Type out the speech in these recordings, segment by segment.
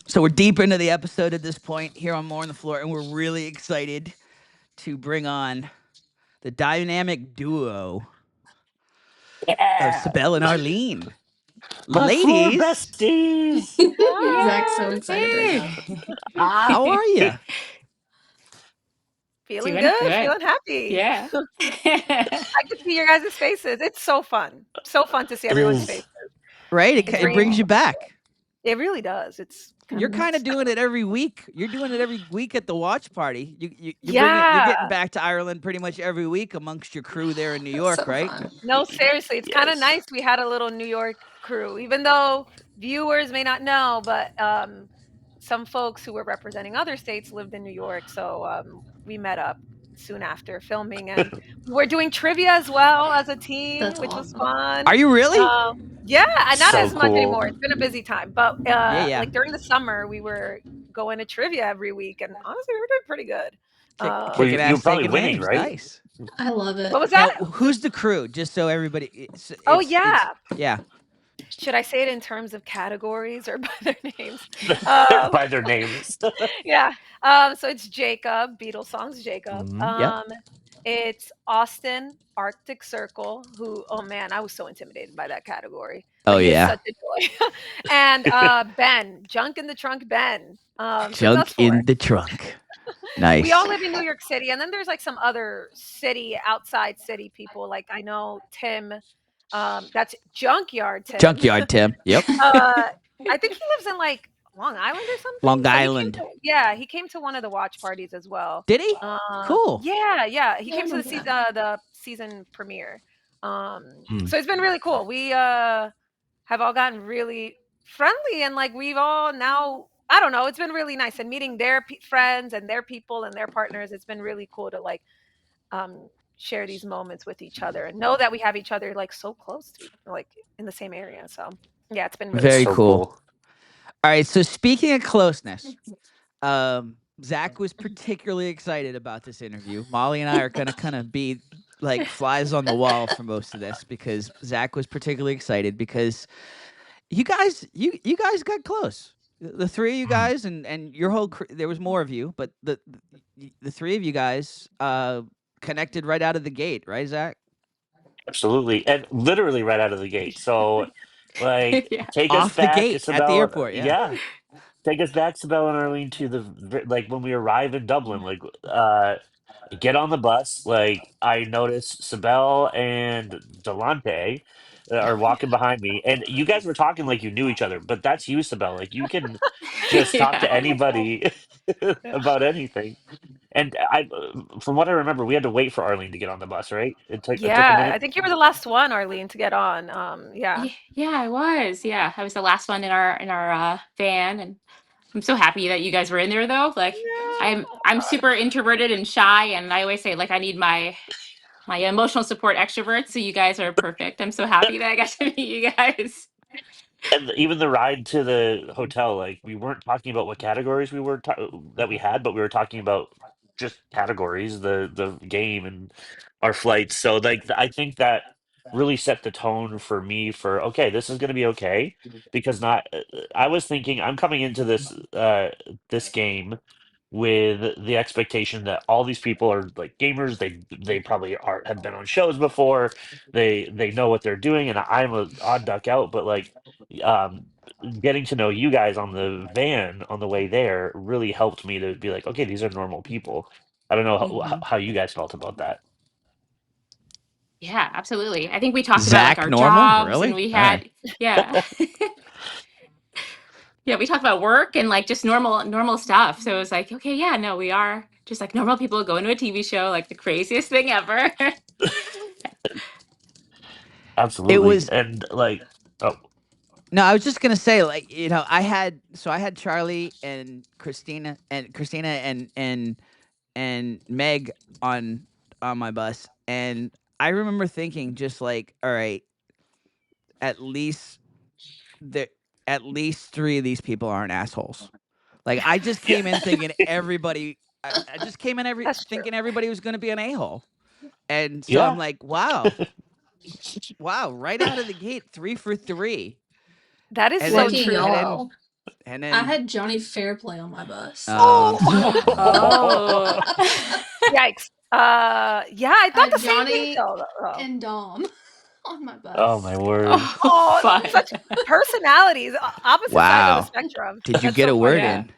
So we're deep into the episode at this point here on More on the Floor, and we're really excited to bring on the dynamic duo of Yeah, Cibelle and Arlene. my floor Ladies, besties. Zach's so excited right now. how are you? Feeling Doing good, good. feeling happy. Yeah. I can see your guys' faces. It's so fun. So fun to see everyone's is. faces. Right? It's It brings you back. It really does. It's You're kind of doing it every week. You're doing it every week at the watch party. You're Yeah. getting back to Ireland pretty much every week amongst your crew there in New York, So right? fun. No, seriously, it's kind of Yes. nice. We had a little New York crew, even though viewers may not know, but some folks who were representing other states lived in New York. So we met up soon after filming, and we're doing trivia as well as a team, That's which was awesome. fun. Are you really? Yeah, not So as much cool. anymore. It's been a busy time, but Yeah. like during the summer, we were going to trivia every week, and honestly, we were doing pretty good. Well, Kicking you're ass, probably taking winning, names. right? Nice. I love it. What was Now, that? who's the crew? Just so everybody. Oh, yeah. Yeah. Should I say it in terms of categories or by their names? By their names. Yeah. So it's Jacob, Beatles songs, Jacob. Yep. It's Austin, Arctic Circle, who, oh man, I was so intimidated by that category. Oh, But he is yeah. such a joy. And Ben, Junk in the Trunk Ben. So it's Junk us four. in the trunk. Nice. We all live in New York City, and then there's like some other city, outside city people. Like I know Tim, that's Junkyard Tim. Junkyard Tim. Yep. I think he lives in like Long Island or something. Long So he came Island. he came to one of the watch parties as well. Did he? Cool. Yeah. He came to remember the season premiere. So it's been really cool. We have all gotten really friendly, and like we've all now, I don't know, it's been really nice, and meeting their friends and their people and their partners. It's been really cool to like share these moments with each other and know that we have each other like so close to, like in the same area. So yeah, it's been really Very So cool. All right. So speaking of closeness, Zach was particularly excited about this interview. Molly and I are gonna kind of be like flies on the wall for most of this because Zach was particularly excited because you guys got close. The three of you guys and your whole there was more of you, but the three of you guys connected right out of the gate, right, Zach? Absolutely, and literally right out of the gate. So, like, Yeah. take us Off the back, gate at the Isabel. airport. Yeah. Take us back, Cibelle and Arlene, to like when we arrive in Dublin. Like, get on the bus. Like, I noticed Cibelle and Delante are walking behind me, and you guys were talking like you knew each other. But that's you, Cibelle. Like, you can just talk to Yeah. anybody about anything. And from what I remember, we had to wait for Arlene to get on the bus, right? It took a Yeah, minute. I think you were the last one, Arlene, to get on. Yeah. Yeah, I was. Yeah, I was the last one in our van, and I'm so happy that you guys were in there though. Like I'm super introverted and shy, and I always say like I need my emotional support extroverts. So you guys are perfect. I'm so happy that I got to meet you guys. And even the ride to the hotel, like we weren't talking about what categories that we had, but we were talking about just categories, the game and our flights. So like I think that really set the tone for me for okay, this is going to be okay because not I was thinking I'm coming into this game with the expectation that all these people are like gamers. They probably are have been on shows before. They know what they're doing, and I'm a odd duck out. But like, um, getting to know you guys on the van on the way there really helped me to be like, okay, these are normal people. I don't know how you guys felt about that. Yeah, absolutely. I think we talked about like Zach our normal? jobs, Really? and we All right. had yeah. Yeah, we talked about work and like just normal stuff. So it was like, okay, yeah, no, we are just like normal people going to a TV show, like the craziest thing ever. Absolutely. It was and like, oh, No, I was just gonna say, like, I had Charlie and Christina and Meg on my bus, and I remember thinking just like, all right, at least at least three of these people aren't assholes. Like I just came in thinking everybody. I just came in That's true. thinking everybody was gonna be an a-hole, and so Yeah. I'm like, wow, right out of the gate, 3 for 3. That is And so then- true. y'all. And I then had Johnny Fairplay on my bus. Oh. Yikes. Yeah, I thought the same thing Johnny though. and Dom on my Oh bus. my word. Oh, Fun. such personalities, opposite sides of the wow. spectrum. Did you That's get so a word funny. Yeah. in?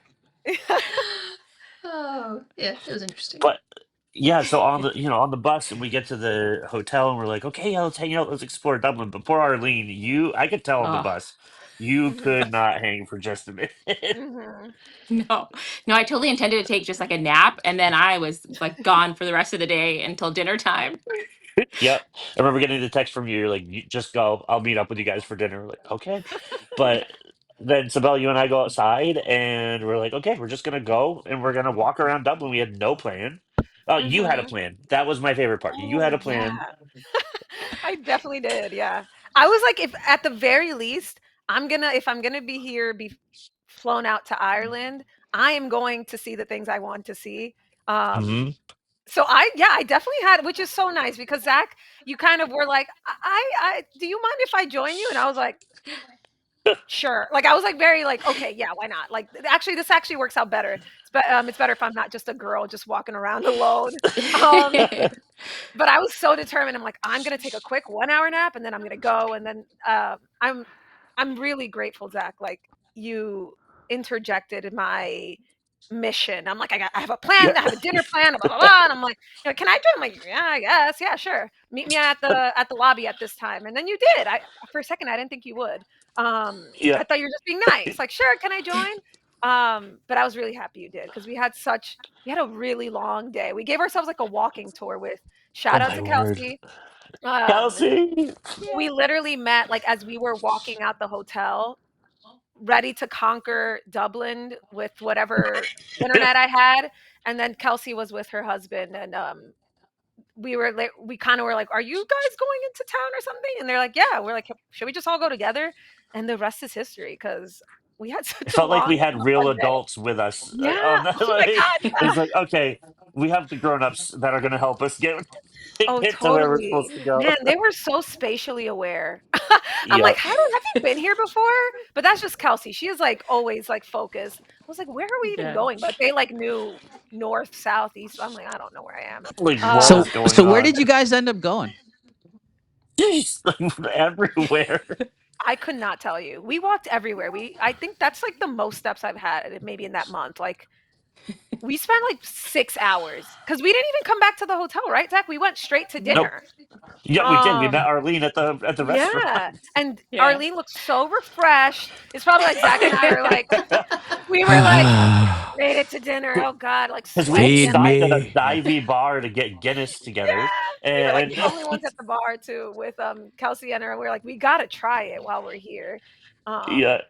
Oh, yeah, it was interesting. But yeah, so on the on the bus, and we get to the hotel, and we're like, okay, yeah, let's hang out, let's explore Dublin. But poor Arlene, I could tell on the Oh. bus, you Mhm, could not hang for just a minute. mhm. No. No, I totally intended to take just like a nap and then I was like gone for the rest of the day until dinner time. Yep, I remember getting the text from you. You're like, you just go. I'll meet up with you guys for dinner. We're like, okay, but then Cibelle, you and I go outside, and we're like, okay, we're just gonna go and we're gonna walk around Dublin. We had no plan. You had a Mhm. plan. That was my favorite part. You Oh, had a yeah. plan. I definitely did, yeah. I was like, if at the very least, if I'm gonna be here, be flown out to Ireland, I am going to see the things I want to see. Um, Hmm. so yeah, I definitely had, which is so nice because Zach, you kind of were like, do you mind if I join you? And I was like, sure. Like I was like very like, okay, yeah, why not? Like actually, this actually works out better. It's better if I'm not just a girl just walking around alone. Um, but I was so determined. I'm like, I'm gonna take a quick 1 hour nap and then I'm gonna go. And then I'm really grateful, Zach. Like you interjected in my mission. I'm like, I have a Yeah. plan. I have a dinner plan. Blah blah blah. And I'm like, can I join? I'm like, yeah, I guess, yeah, sure. Meet me at the lobby at this time. And then you did. I For a second I didn't think you would. Yeah. I thought you were just being nice. Like, sure, can I join? But I was really happy you did because we had a really long day. We gave ourselves like a walking tour with Oh shout out my to word. Kelsey. Um, Kelsey. we literally met like as we were walking out the hotel, ready to conquer Dublin with whatever internet I had. And then Kelsey was with her husband, and we kind of were like, "Are you guys going into town or something?" And they're like, "Yeah." We're like, "Should we just all go together?" And the rest is history because we had It such a felt like long we and had real fun day. adults with us Yeah. on that. Oh my Like, god. it's Yeah. like, okay, we have the grown-ups that are going to help us get Oh, get to where we're totally. supposed to go. Man, they were so spatially aware. I'm like, Yep. have you been here before? But that's just Kelsey. She is like always like focused. I was like, where are we even Yeah. going? But they like knew north, south, east. I'm like, I don't know where I am. Like, what Uh, is So going so where on? did you guys end up going? Jeez, like, everywhere. I could not tell you. We walked everywhere. I think that's like the most steps I've had maybe in that month. Like we spent like 6 hours because we didn't even come back to the hotel, right, Zach? We went straight to Nope. dinner. Yeah, we did. We met Um, Arlene at the restaurant. yeah, and Yeah. Arlene looked so refreshed. It's probably like Zach and I were like, we were like, made it to dinner. Oh God, like Because we had sweaty Feed and like, stopped at a me. divey bar to get Guinness together, yeah, we were like and the only ones at the bar too with Kelsey and her. We are like, we gotta try it while we're here. yeah, Um,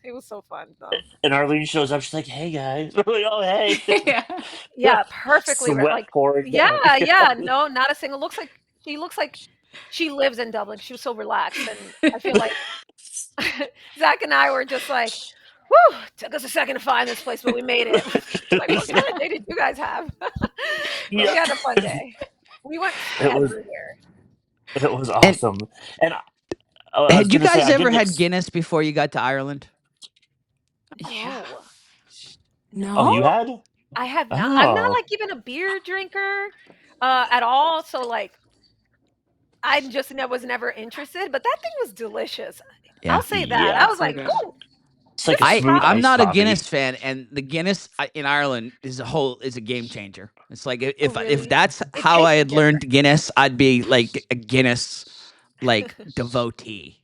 it was so fun though. and Arlene shows up. She's like, "Hey guys," we're like, "Oh hey," Yeah. Yeah, perfectly sweat like, pouring yeah, down. yeah. No, not a single. Looks like she lives in Dublin. She was so relaxed, and I feel like Zach and I were just like, "Whew, took us a second to find this place, but we made it." Like, what kind of day did you guys have? But we Yeah, had a fun day. We went it was everywhere. it was And awesome. And I was had you gonna say guys I ever didn't. had Guinness before you got to Ireland? Yeah. No, Oh, No? you no, had? I have not. I'm not Oh, like even a beer drinker at all. So like, I just was never interested. But that thing was delicious. I'll Yeah. say that. I yeah. was So like, good. "Ooh, It's like this a is smooth I'm probably." iced not a coffee. Guinness fan, and the Guinness in Ireland is a game changer. It's like Oh, if really? that's It how I tasted had different. learned Guinness, I'd be like a Guinness like devotee.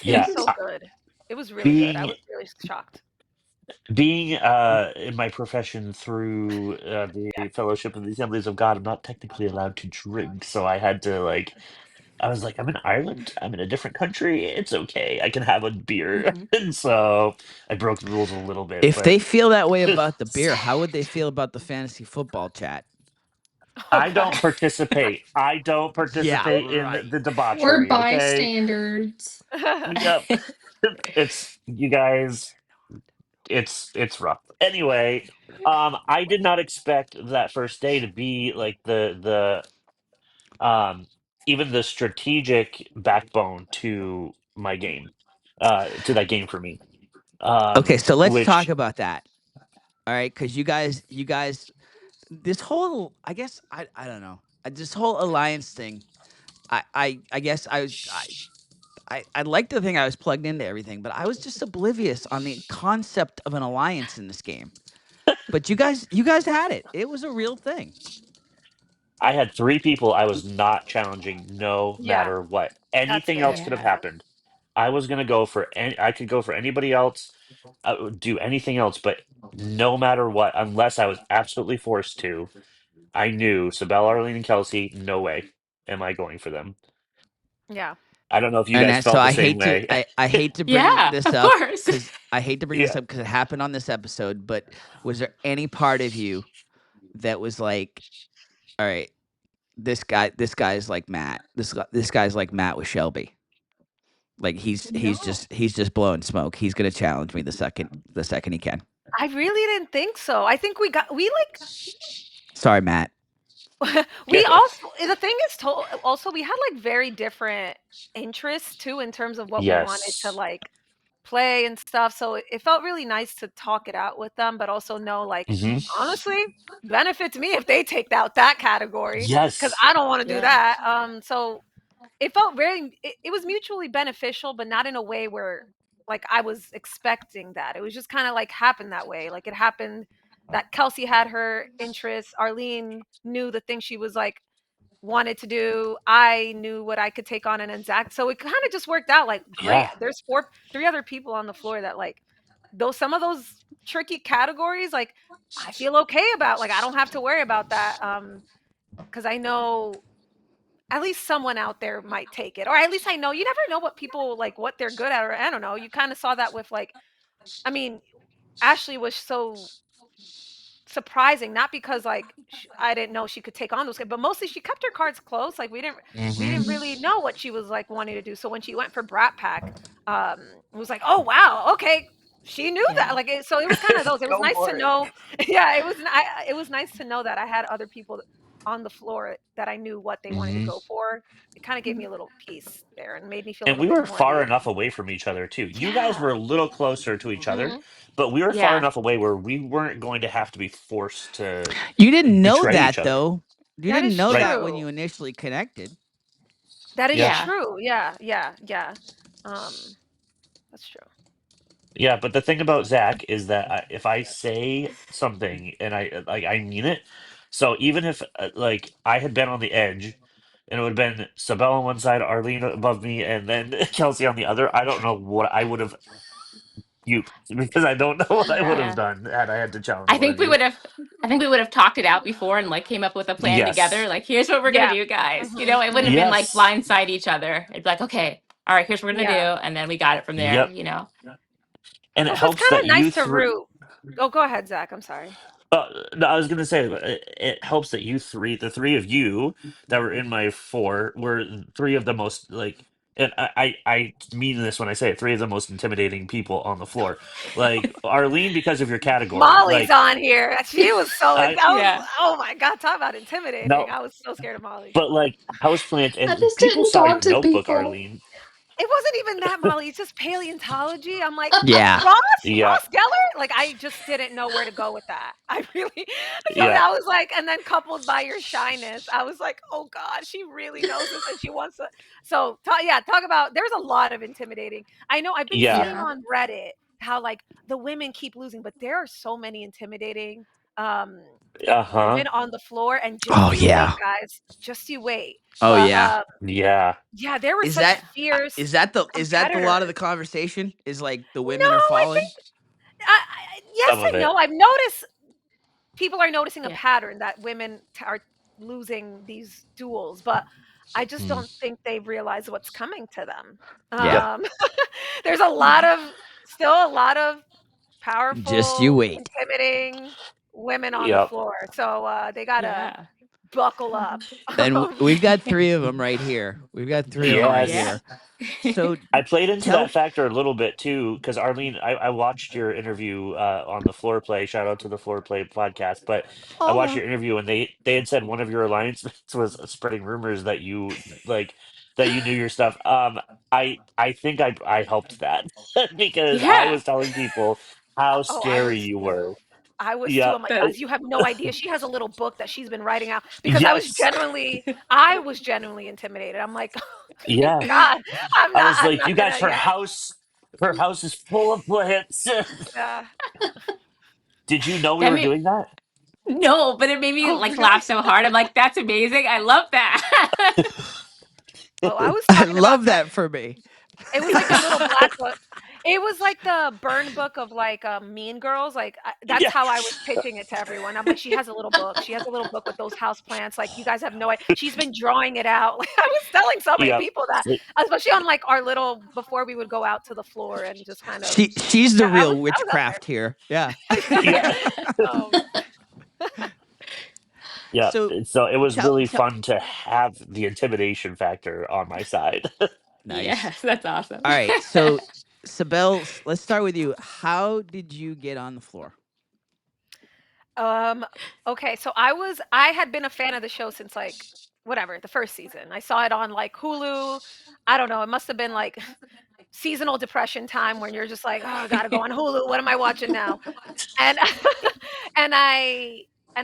It was Yeah, so good. It was really good. I being was really shocked. being in my profession through the Fellowship of the Assemblies of God, I'm not technically allowed to drink, so I had to like. I was like, I'm in Ireland. I'm in a different country. It's okay. I can have a beer, Mhm. and so I broke the rules a little bit, If but they feel that way about the beer, how would they feel about the fantasy football chat? Oh I god. don't participate. I don't Yeah, participate in right. the We're debauchery. Okay. bystanders. Yep. It's you guys. It's rough. Anyway, I did not expect that first day to be like um even the strategic backbone to my game, to that game for me. Okay, so let's talk Which about that. All right, because you guys, this whole, I guess, I don't know, this whole alliance thing. I guess I'd like to think I was plugged into everything, but I was just oblivious on the concept of an alliance in this game. But you guys had it. It was a real thing. I had 3 people I was not challenging no Yeah, matter what. that's Anything else fair. could have Yeah. Yeah. happened. I was gonna go for I could go for anybody else. I would do anything else, but no matter what, unless I was absolutely forced to, I knew Cibelle, Arlene, and Kelsey. No way am I going for them. Yeah. I don't know if you And guys that, so felt the same way. I hate to bring Yeah, this of up course. because I hate to bring this Yeah. up because it happened on this episode. But was there any part of you that was like, all right, this guy's like Matt. This guy's like Matt with Shelby. Like No. he's just blowing smoke. He's gonna challenge me the second he can. I really didn't think so. I think we like Sorry, Matt. we also the thing is also we had like very different interests too in terms of what we wanted to Yes. like play and stuff. So it felt really nice to talk it out with them, but also know like Hmm. honestly benefits me if they take out that category because Yes. I don't want to do Yeah. that. So it felt it was mutually beneficial, but not in a way where like I was expecting that. It was just kind of like happened that way. Like it happened that Kelsey had her interests. Arlene knew the thing she was like wanted to do. I knew what I could take on and exact. So it kind of just worked out like great. Yeah. There's 3 other people on the floor that like those some of those tricky categories like I feel okay about. Like I don't have to worry about that cuz I know at least someone out there might take it. Or at least I know you never know what people like what they're good at or I don't know. You kind of saw that with like I mean Ashley was so surprising, not because like I didn't know she could take on those, but mostly she kept her cards close. Like we Hmm. didn't really know what she was like wanting to do. So when she went for Brat Pack, it was like, oh wow, okay, she knew that. Yeah. Like so, it was kind of those. It was Go nice to for it. know. Yeah, it was nice to know that I had other people on the floor that I knew what they wanted to Hmm. go for. It kind of gave me a little peace there and made me feel a And little we bit were more at far ease. enough away from each other too. You guys Yeah. were a little closer to each other, Hmm. but we were far Yeah. enough away where we weren't going to have to be forced to You didn't know betray each that other. though. You That didn't is know Right. that when true. you initially connected. That is Yeah. Yeah. true. Yeah, yeah, yeah. That's true. Yeah, but the thing about Zach is that if I say something and I mean it, so even if like I had been on the edge and it would have been Sabella on one side, Arlene above me, and then Kelsey on the other, I don't know what I would have you because I don't know what I would Yeah. have done had I had to challenge I one think of we you. would have I think we would have talked it out before and like came up with a plan together. Yes. Like, here's what we're gonna Yeah. do, guys. You Mhm, know, it wouldn't have been mhm. like Yes. blindside each other. It'd be like, okay, all right, here's what we're gonna do, Yeah. and then we got it from there, Yep. you know. And it Also, it's helps kinda that nice you to three. root. Oh, go ahead, Zach, I'm sorry. No, I was gonna say it helps that you three, the 3 of you that were in my 4, were 3 of the most like, and I mean this when I say it, 3 of the most intimidating people on the floor. Like Arlene, because of your category. Molly's Like on here. She was so I I was Yeah. oh my god, talk about intimidating. no, I was so scared of Molly. but like Houseplant I and just people didn't saw talk your to notebook, people. Arlene. It wasn't even that, Molly, it's just paleontology. I'm like, Yeah. Ross? Yeah, Ross Geller? Like, I just didn't know where to go with that. I really so yeah, I was like and then coupled by your shyness, I was like, "Oh god, she really knows this and she wants to." So, talk about there's a lot of intimidating. I know I've been yeah. seeing Yeah. on Reddit how, like, the women keep losing, but there are so many intimidating, um, Uh huh. women on the floor, and Oh just you wait, yeah. guys. Just you wait. Oh But, yeah. Yeah. yeah, there were such fierce Is that the lot of the competitors. conversation? Is like the No, women are I falling? think yes Some of and it. no. I've noticed people are noticing a Yeah. pattern that women are losing these duels, but I just Hmm. don't think they realize what's coming to them. Yeah. Yep. Um, there's a lot of still a lot of Just you powerful, wait. intimidating women on the Yep. floor, so they gotta Yeah. buckle up. And Um, we've got 3 of them right here. We've got 3 of them right Yeah. Yes. here. So I played into that tell factor a little bit too, because Arlene, I watched your interview on the Floor Play. Shout out to the Floor Play podcast. But I watched holla. your interview, and they had said one of your alliance mates was spreading rumors that you like that you knew your stuff. I think I helped that because I Yeah. was telling people how Oh, I scary was you were. I was too. Yeah. I'm like, That guys, you have no idea. She has a little book that she's been writing out because Yes. I was genuinely intimidated. I'm like, thank Yeah. God, I was I'm like, not you guys, gonna. Yeah, her house is full of plants. yeah. Did you know we that were made doing that? no, but it made me Oh, like laugh really? so hard. I'm like, that's amazing. I love that. Oh, I was I talking about love that. that for me. It was like a little black book. It was like the burn book of like Mean Girls. Like that's Yeah. how I was pitching it to everyone. I'm like, she has a little book. She has a little book with those house plants. Like you guys have no idea. She's been drawing it out. Like I was telling so many Yep. people that, especially on like our little before we would go out to the floor and just kind of. She's the I real was out witchcraft here. Yeah. there. Yeah. um, Yeah. So So it was tell really tell fun to have the intimidation factor on my side. nice. Yes, that's awesome. All right. So Cibelle, let's start with you. How did you get on the floor? um, okay, so I had been a fan of the show since like whatever the first season. I saw it on like Hulu. I don't know. It must have been like seasonal depression time when you're just like, "Oh, I gotta go on Hulu. What am I watching now?" And and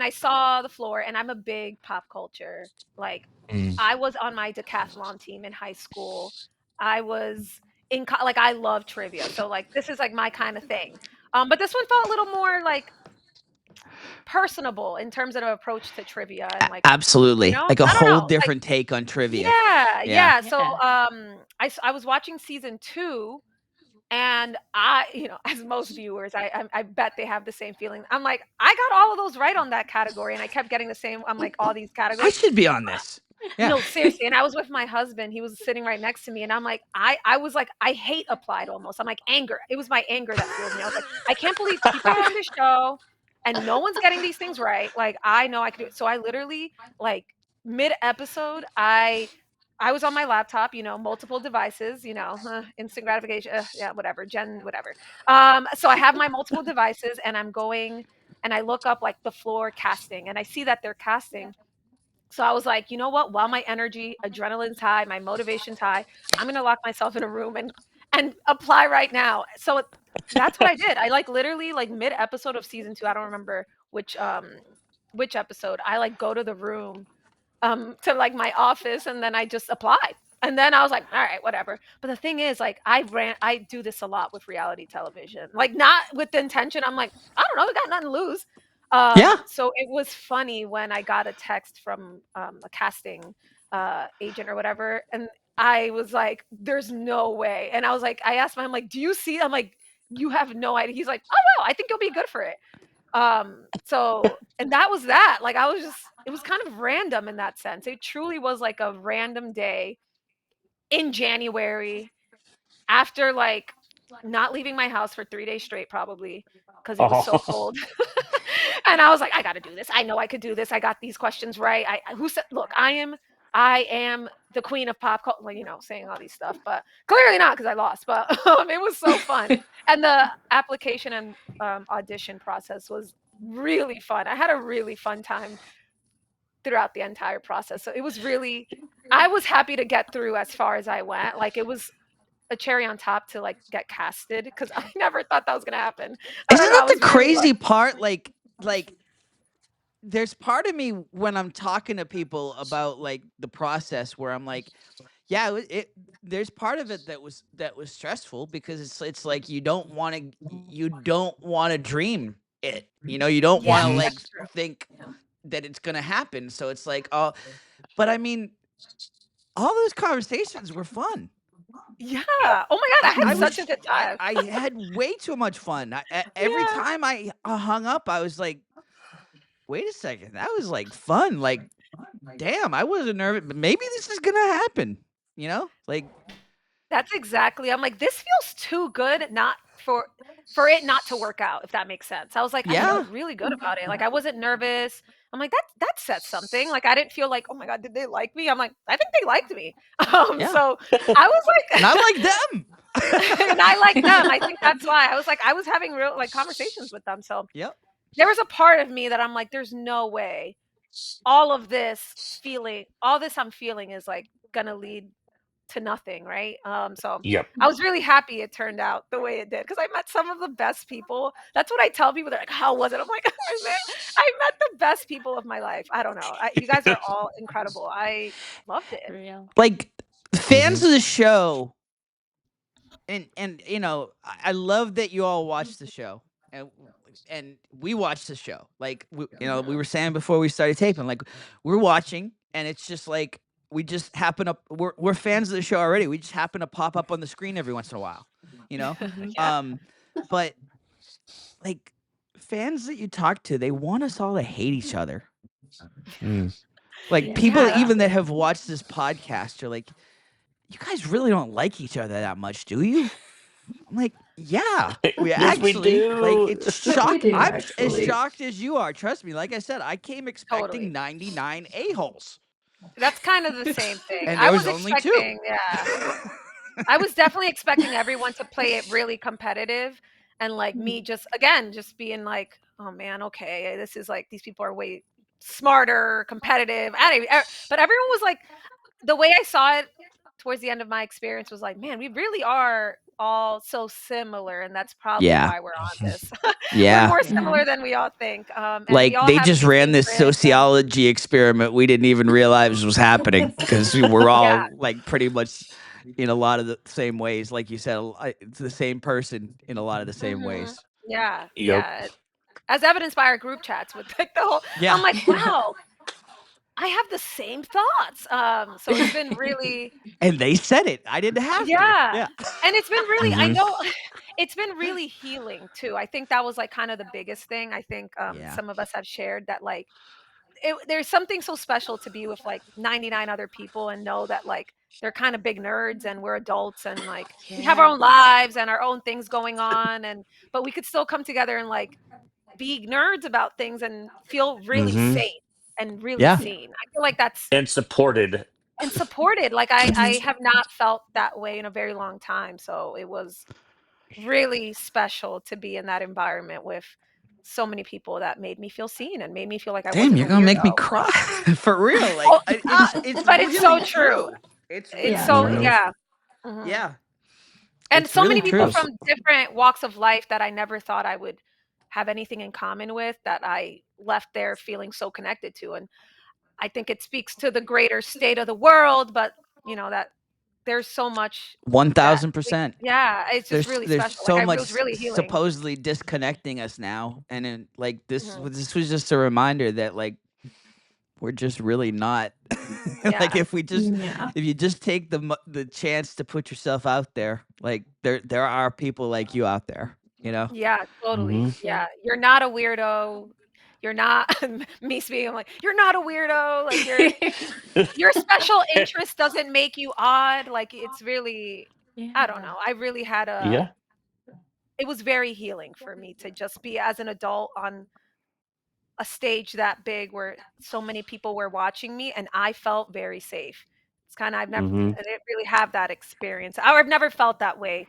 I saw the floor, and I'm a big pop culture. Like, Mm. I was on my decathlon team in high school. I was like I love trivia, so like this is like my kind of thing. But this one felt a little more like personable in terms of the approach to trivia and like Absolutely. Like a I don't whole know, like different take on trivia. yeah, Yeah. yeah. So Yeah. I was watching season 2. And as most viewers, I bet they have the same feeling. I'm like, I got all of those right on that category, and I kept getting the same. I'm like, all these I categories. should be on this. Yeah. No, seriously. And I was with my husband. He was sitting right next to me, and I'm like, I was like, I hate applied almost. I'm like, anger. It was my anger that fueled me. I was like, I can't believe people are on this show, and no one's getting these things right. Like, I know I could do it. So I literally, like, mid episode, I was on my laptop, multiple devices, instant gratification, yeah, whatever, Gen, whatever. So I have my multiple devices, and I'm going, and I look up like the floor casting, and I see that they're casting. So I was like, you know what? While my energy, adrenaline's high, my motivation's high, I'm gonna lock myself in a room and apply right now. So that's what I did. I like literally like mid episode of season 2. I don't remember which episode. I like go to the room to like my office, and then I just applied. And then I was like, all right, whatever. But the thing is, like, I do this a lot with reality television, like not with the intention. I'm like, I don't know, we got nothing to lose. Yeah. So it was funny when I got a text from a casting agent or whatever, and I was like, there's no way. And I was like, I asked him, I'm like, do you see? I'm like, you have no idea. He's like, oh wow, I think you'll be good for it. So and that was that. Like I was just it was kind of random in that sense. It truly was like a random day in January after like not leaving my house for 3 days straight probably because it was so Oh. cold. And I was like, I got to do this. I know I could do this. I got these questions right. Who said, look, I am the queen of pop culture, saying all these stuff, but clearly not because I lost. But it was so fun. And the application and audition process was really fun. I had a really fun time throughout the entire process. So it was really, I was happy to get through as far as I went. Like it was a cherry on top to like get casted because I never thought that was gonna happen. I Isn't don't know. that I the was really crazy lucky. part? Like there's part of me when I'm talking to people about like the process where I'm like, yeah, there's part of it that was stressful because it's like you don't want to dream it. You don't want Yeah, to Mhm. like that's true. think that it's going to happen. So it's like, oh, but I mean, all those conversations were fun. Yeah. Yep. Oh my god, I had I such a was good time. I had way too much fun. Every Yeah. time I hung up, I was like, wait a second, that was like fun. Like, damn, I wasn't nervous, but maybe this is gonna happen. Like, That's exactly. I'm like, this feels too good not for it not to work out, if that makes sense. I was like, I yeah, felt really good about it. Like I wasn't nervous. I'm like, that says something. Like I didn't feel like, oh my god, did they like me? I'm like, I think they liked me. yeah, So I was and I like, like them. and I like them. I think that's why I was like, I was having real like conversations with them. So Yep. there was a part of me that I'm like, there's no way all of this I'm feeling is like gonna lead to nothing, right? So Yep. I was really happy it turned out the way it did because I met some of the best people. That's what I tell people. They're like, "How was it?" I'm like, I met the best people of my life. I don't know. You guys are all incredible. I loved it. For real. Like fans Mhm. of the show, and I love that you all watch the show, and we watch the show. Like we were saying before we started taping, like we're watching, and it's just like we just happen up. We're fans of the show already. We just happen to pop up on the screen every once in a while, you know. Mhm. Yeah. But like fans that you talk to, they want us all to hate each other. Mm. Like Yeah. people Yeah. even that have watched this podcast are like, you guys really don't like each other that much, do you? I'm like, yeah, we Yes, we actually like. do. It's We shock. do I'm as actually. shocked as you are. Trust me. Like I said, I came expecting Totally. 99 a-holes, That's kind of the same thing. and I there was was only two. expecting, yeah. I was definitely expecting everyone to play it really competitive and like me just again just being like, oh man, okay, this is like these people are way smarter, competitive. But everyone was like the way I saw it towards the end of my experience was like, man, we really are all so similar and that's probably Yeah, why we're on this. We're yeah. more Yeah. similar than we all think. And we Like all they have just these ran this interests and sociology experiment we didn't even realize was happening because we were yeah. all like pretty much in a lot of the same ways. Like you said, it's the same person in a lot of the same Mhm. ways. Yeah, Yep. yeah. As evidenced by our group chats with like the whole Yeah, I'm like, Yeah. wow, I have the same thoughts. So it's been really and they said it. I didn't have to. yeah. Yeah, And it's been really I Mhm. know it's been really healing too. I think that was like kind of the biggest thing. I think yeah. some of us have shared that like there's something so special to be with like 99 other people and know that like they're kind of big nerds and we're adults and like we have our Yeah. own lives and our own things going on and but we could still come together and like be nerds about things and feel really Mhm. safe and really Yeah. seen. I feel like that's And supported. and supported. Like I have not felt that way in a very long time. So it was really special to be in that environment with so many people that made me feel seen and made me feel like I Damn, wasn't a you're gonna make me weirdo. cry for real. Oh, Like it's but it's really so true. true. It's It's really Yeah, so Mhm. true. yeah. Mhm. Yeah, And it's so really many people true. Abs- from different walks of life that I never thought I would have anything in common with that I left there feeling so connected to. And I think it speaks to the greater state of the world, but that there's so much One that thousand percent. yeah, it's just really There's special. Like so it much was really healing. supposedly disconnecting us now, and then like Mhm. this was just a reminder that like we're just really not. Like Yeah. yeah. if you just take the chance to put yourself out there, like there are people like you out there. You know. Yeah, totally. Mhm. Yeah. You're not a weirdo. You're not me speaking I'm like, you're not a weirdo. Like your special interest doesn't make you odd. Like it's really I don't Yeah. know. I really had Yeah. it was very healing for me to just be as an adult on a stage that big where so many people were watching me and I felt very safe. It's kind of Mhm. I didn't really have that experience. I've never felt that way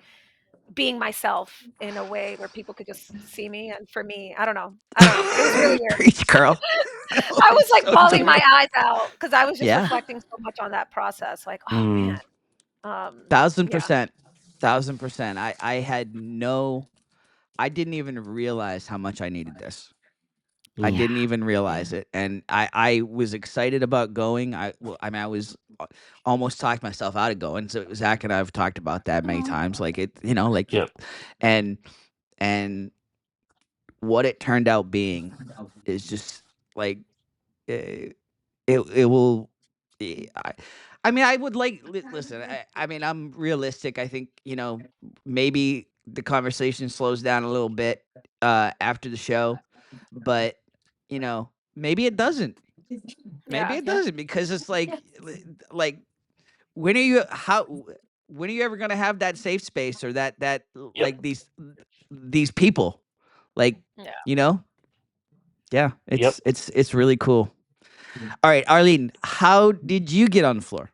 being myself in a way where people could just see me and for me, I don't know. I don't know. It was really weird. Preach, girl. No, I was it's like so bawling my true. eyes out because I was just Yeah, reflecting so much on that process. Like, oh man. Mm. thousand Yeah. percent, 1000%. I had no. I didn't even realize how much I needed this. I Ooh. didn't Yeah. even realize it, and I was excited about going. I mean, I was almost talked myself out of going. So Zach and I have talked about that many times. Like like Yep. and and what it turned out being is just like it. It will. I mean, I would like listen. I mean, I'm realistic. I think maybe the conversation slows down a little bit after the show, but maybe it doesn't. Maybe Yeah. it Yeah. doesn't because it's like Yeah. like when are you ever gonna have that safe space or that Yep. like these people like Yeah. you know yeah Yep. it's really cool. All right, Arlene, how did you get on the floor?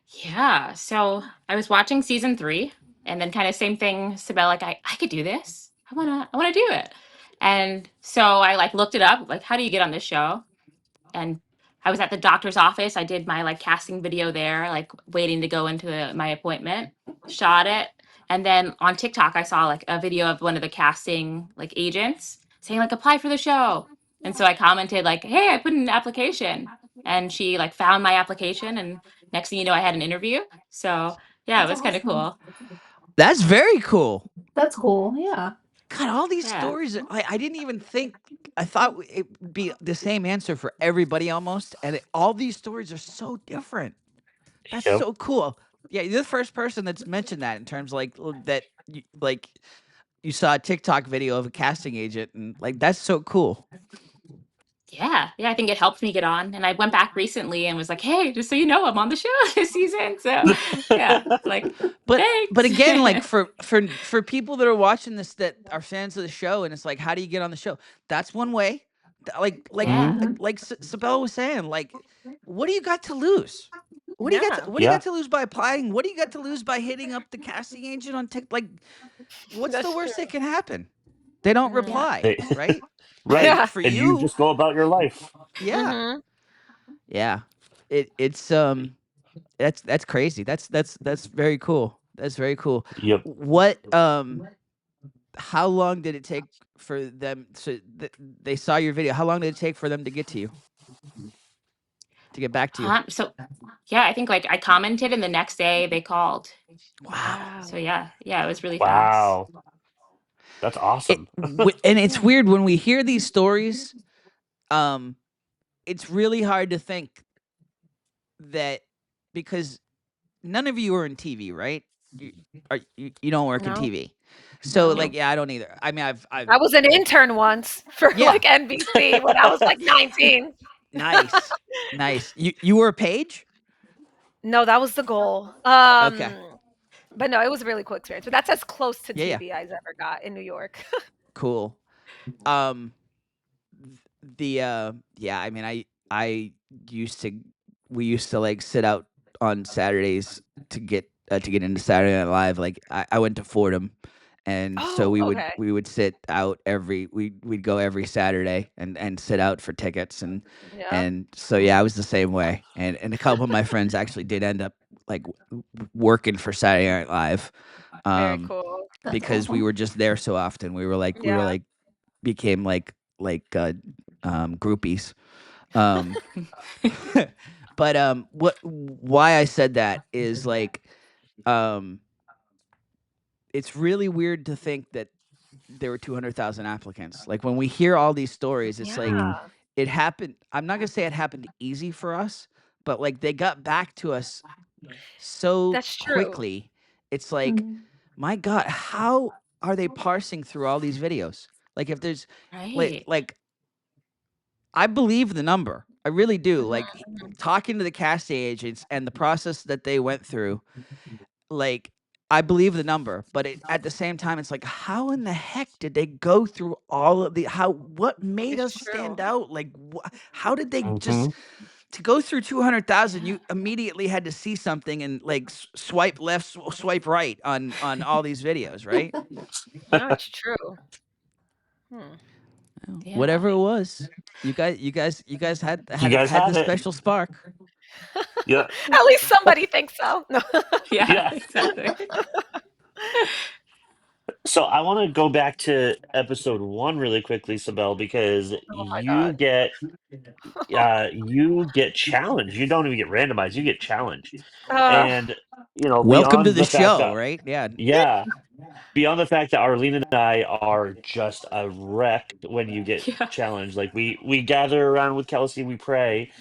Yeah. So I was watching season 3 and then kind of same thing, Cibelle, like I could do this. I wanna do it. And so I like looked it up, like how do you get on this show? And I was at the doctor's office. I did my like casting video there, like waiting to go into my appointment, shot it. And then on TikTok, I saw like a video of one of the casting like agents saying like apply for the show. And so I commented like, hey, I put in an application. And she like found my application, and next thing you know, I had an interview. So yeah, it was kind of cool. That's very cool. That's cool. Yeah. God, all these Yeah. stories. I didn't even think. I thought it would be the same answer for everybody almost, and all these stories are so different. That's Yep. so cool. Yeah, you're the first person that's mentioned that in terms like that. Like you saw a TikTok video of a casting agent, and like that's so cool. Yeah, I think it helped me get on. And I went back recently and was like, hey, just so you know, I'm on the show this season. So yeah, like But thanks. again, like for people that are watching this that are fans of the show, and it's like, how do you get on the show? That's one way. Yeah. Like Cibelle was saying, like, what do you got to lose? What do you got Yeah. to What do you got to lose by applying? What do you got to lose by hitting up the casting agent on TikTok? Like, what's the That's worst true. that can happen? They don't Mhm. reply, They- right? right. Yeah. For And you just go about your life. yeah, Mhm. yeah. It's that's crazy. That's very cool. That's very cool. Yep. What how long did it take for them they saw your video? How long did it take for them to get to you? To get back to you? So yeah, I think like I commented and the next day they called. Wow. So yeah, it was really fast. Wow. That's awesome. And it's weird when we hear these stories, it's really hard to think that because none of you are in TV, right? You don't work in No. TV. So No. like yeah, I don't either. I mean I've I was an intern once for Yeah. like NBC when I was like 19. nice. Nice. You were a page? No, that was the goal. Okay. But no, it was a really cool experience. But that's as close to Yeah, TV as ever got in New York. Cool. Yeah, I mean I used to we used to like sit out on Saturdays to get into Saturday Night Live. Like I went to Fordham, and so Oh, okay. we would sit out we'd go every Saturday and sit out for tickets, and Yeah. so yeah, I was the same way, and a couple of my friends actually did end up like working for Saturday Night Live, Very cool. That's because we awesome. were just there so often. We were like Yeah. became like groupies. Um, but why I said that is like it's really weird to think that there were 200,000 applicants. Like when we hear all these stories, it's like Yeah. it happened. I'm not gonna say it happened easy for us, but like they got back to us so That's true. quickly. It's like, my God, how are they parsing through all these videos? Like if there's Right. like I believe the number. I really do. Like Mhm. talking to the casting agents and the process that they went through, like I believe the number, but at the same time, it's like, how in the heck did they go through all of what made us It's stand true. out? Like, how did they just, Mhm. to go through 200,000, you immediately had to see something and like swipe left, swipe right on all these videos, right? No, it's true. Hmm. Yeah. Whatever it was, you guys had You guys had the had it. special spark. Yeah. At least somebody thinks so. No. Yeah, Yeah. exactly. So I want to go back to episode 1 really quickly, Cibelle, because Oh my God. you get challenged. You don't even get randomized. You get challenged, Uh, and Welcome to beyond the the fact show, that right? Yeah. yeah, beyond the fact that Arlene and I are just a wreck when you get Yeah. challenged. Like we gather around with Kelsey, we pray,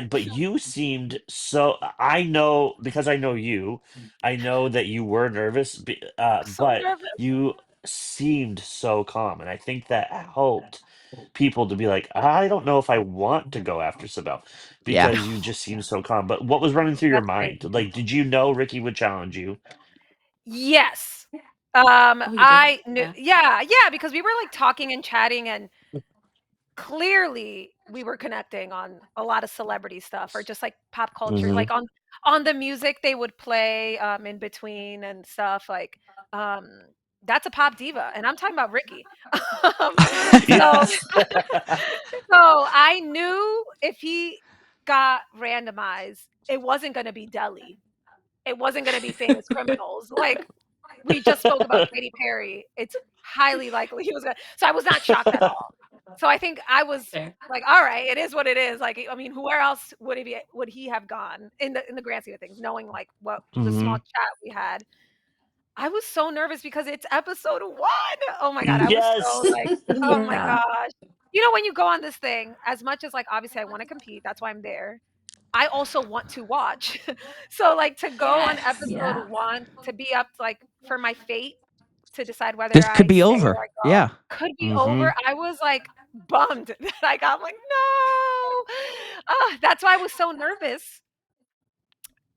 but you seemed so. I know because I know you. I know that you were nervous, so but nervous. you seemed so calm, and I think that helped people to be like, I don't know if I want to go after Sibel Yeah. because you just seem so calm. But what was running through your That's mind? great. Like, did you know Ricky would challenge you? Yes. Oh, you did? I knew. Yeah, because we were like talking and chatting, and clearly we were connecting on a lot of celebrity stuff or just like pop culture, Hmm. like on the music they would play in between and stuff. Like, um, that's a pop diva, and I'm talking about Ricky. um, Yeah. so, so I knew if he got randomized, it wasn't gonna be Delhi. It wasn't gonna be famous criminals. Like, we just spoke about Katy Perry. It's highly likely he was gonna, so I was not shocked at all. So I think I was Fair. like, all right, it is what it is. Like, I mean, where else would he have gone in the grand scheme of things, knowing like what the small chat we had. I was so nervous because it's episode 1. Oh my god, I was so Yes. like, oh my Yeah. gosh. You know, when you go on this thing, as much as like obviously I want to compete, that's why I'm there. I also want to watch. So like to go on Yes. episode Yeah. 1, to be up like for my fate to decide whether This could I be stay or over. I go, Yeah. could be over. I was like bummed that I got, I'm like, no. That's why I was so nervous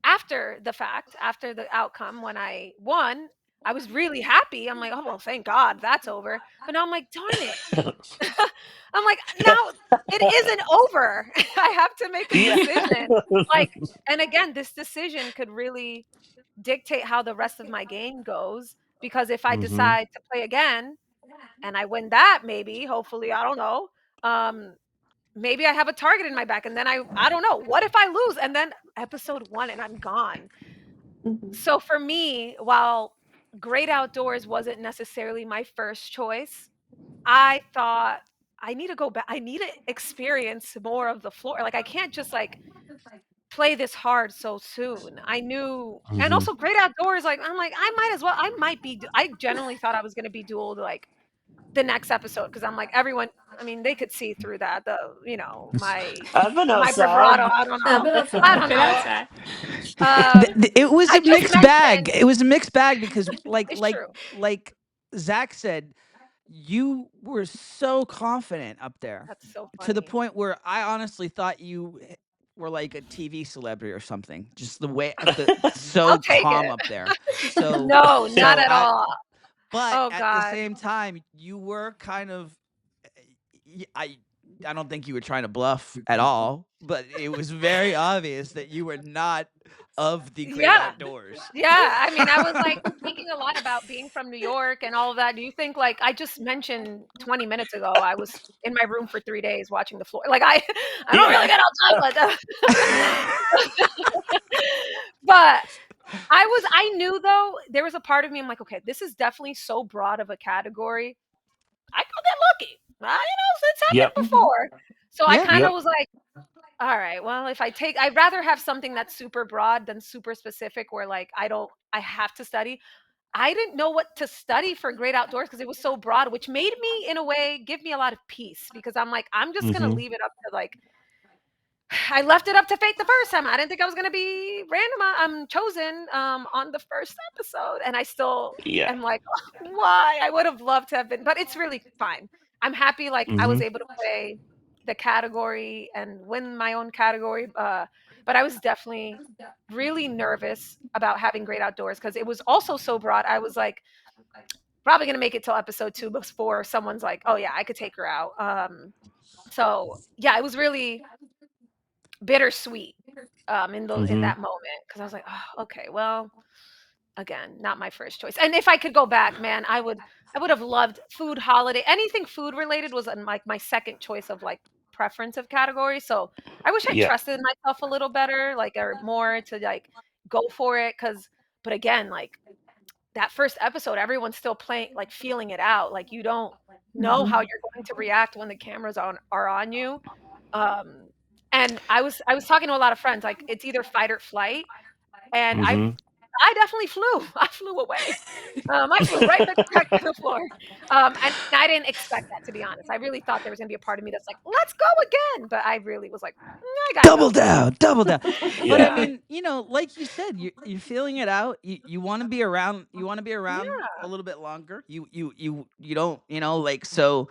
after the fact, after the outcome when I won. I was really happy. I'm like, oh well, thank God that's over. But now I'm like, darn it. I'm like, now it isn't over. I have to make a Yeah. decision. Like, and again, this decision could really dictate how the rest of my game goes. Because if I decide to play again and I win that, maybe, hopefully, I don't know. Maybe I have a target in my back, and then I don't know. What if I lose and then episode 1 and I'm gone? Mhm. So for me, while Great Outdoors wasn't necessarily my first choice, I thought I need to go back. I need to experience more of the floor. Like I can't just like play this hard so soon. I knew, and also Great Outdoors. Like I'm like I might as well. I might be. I genuinely thought I was going to be dueled like the next episode because I'm like everyone. I mean, they could see through that. The I've been my bravado. outside. I don't Yeah, know. but I outside. don't Been know. outside. It was I a just mixed bag. mentioned It was a mixed bag because, it's true. like Zach said, you were so confident up there That's so to the funny. point where I honestly thought you were like a TV celebrity or something. Just the way I'll so take calm it. up there. So No, not so at I all. but Oh at the God. same time, you were kind of I don't think you were trying to bluff at all, but it was very obvious that you were not of the great Yeah. outdoors. Yeah. I mean, I was like thinking a lot about being from New York and all of that. Do you think like I just mentioned 20 minutes ago, I was in my room for 3 days watching the floor. Like I don't really Yeah. get outside, but I knew though, there was a part of me, I'm like, okay, this is definitely so broad of a category. I could get lucky. It's happened Yep. before. So I Yeah. kind of Yep. was like, all right, well, I'd rather have something that's super broad than super specific where like I have to study. I didn't know what to study for Great Outdoors because it was so broad, which made me, in a way, give me a lot of peace because I'm like, I'm just gonna leave it up to like I left it up to fate the first time. I didn't think I was gonna be random. I'm chosen on the first episode, and I still Yeah. am like, "Oh, why? I would have loved to have been, but it's really fine. I'm happy. Like I was able to play the category and win my own category. But I was definitely really nervous about having Great Outdoors because it was also so broad. I was like, probably gonna make it till episode 2 before someone's like, oh yeah, I could take her out. So yeah, it was really bittersweet in that moment because I was like, oh, okay, well, again, not my first choice. And if I could go back, man, I would have loved food holiday. Anything food related was like my second choice of like preference of category. So I wish I Yeah. trusted myself a little better, like or more to like go for it. But again, like that first episode, everyone's still playing, like feeling it out. Like you don't know how you're going to react when the cameras are on you. Um, and I was talking to a lot of friends, like it's either fight or flight, and I definitely flew. I flew away. I flew right back to the floor. And I didn't expect that, to be honest. I really thought there was gonna be a part of me that's like, let's go again. But I really was like, I gotta Double go. down, double down. But I Yeah. mean, like you said, you're feeling it out. You want to be around. You want to be around Yeah. a little bit longer. You don't like so.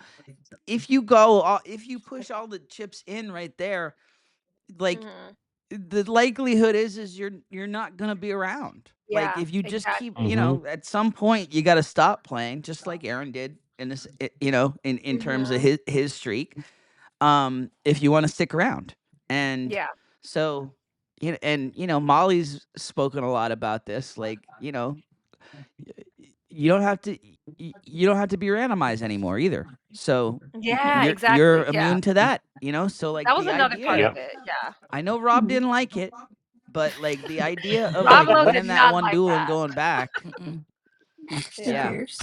If you go, if you push all the chips in right there, like Mhm. the likelihood is you're not gonna be around. Like Yeah, if you just keep, exactly. at some point you got to stop playing, just like Aaron did in this, in terms of Mhm. his streak. If you want to stick around, and Yeah. so Molly's spoken a lot about this. Like you don't have to. you don't have to be randomized anymore either. So Yeah, you're exactly. Yeah. immune to that, you know? So like That was the another part idea, of Yep. it. Yeah. I know Rob didn't like it, but like the idea of Rob like Lowe did winning that not one like duel and that. going back, Who Yeah. yeah. cares?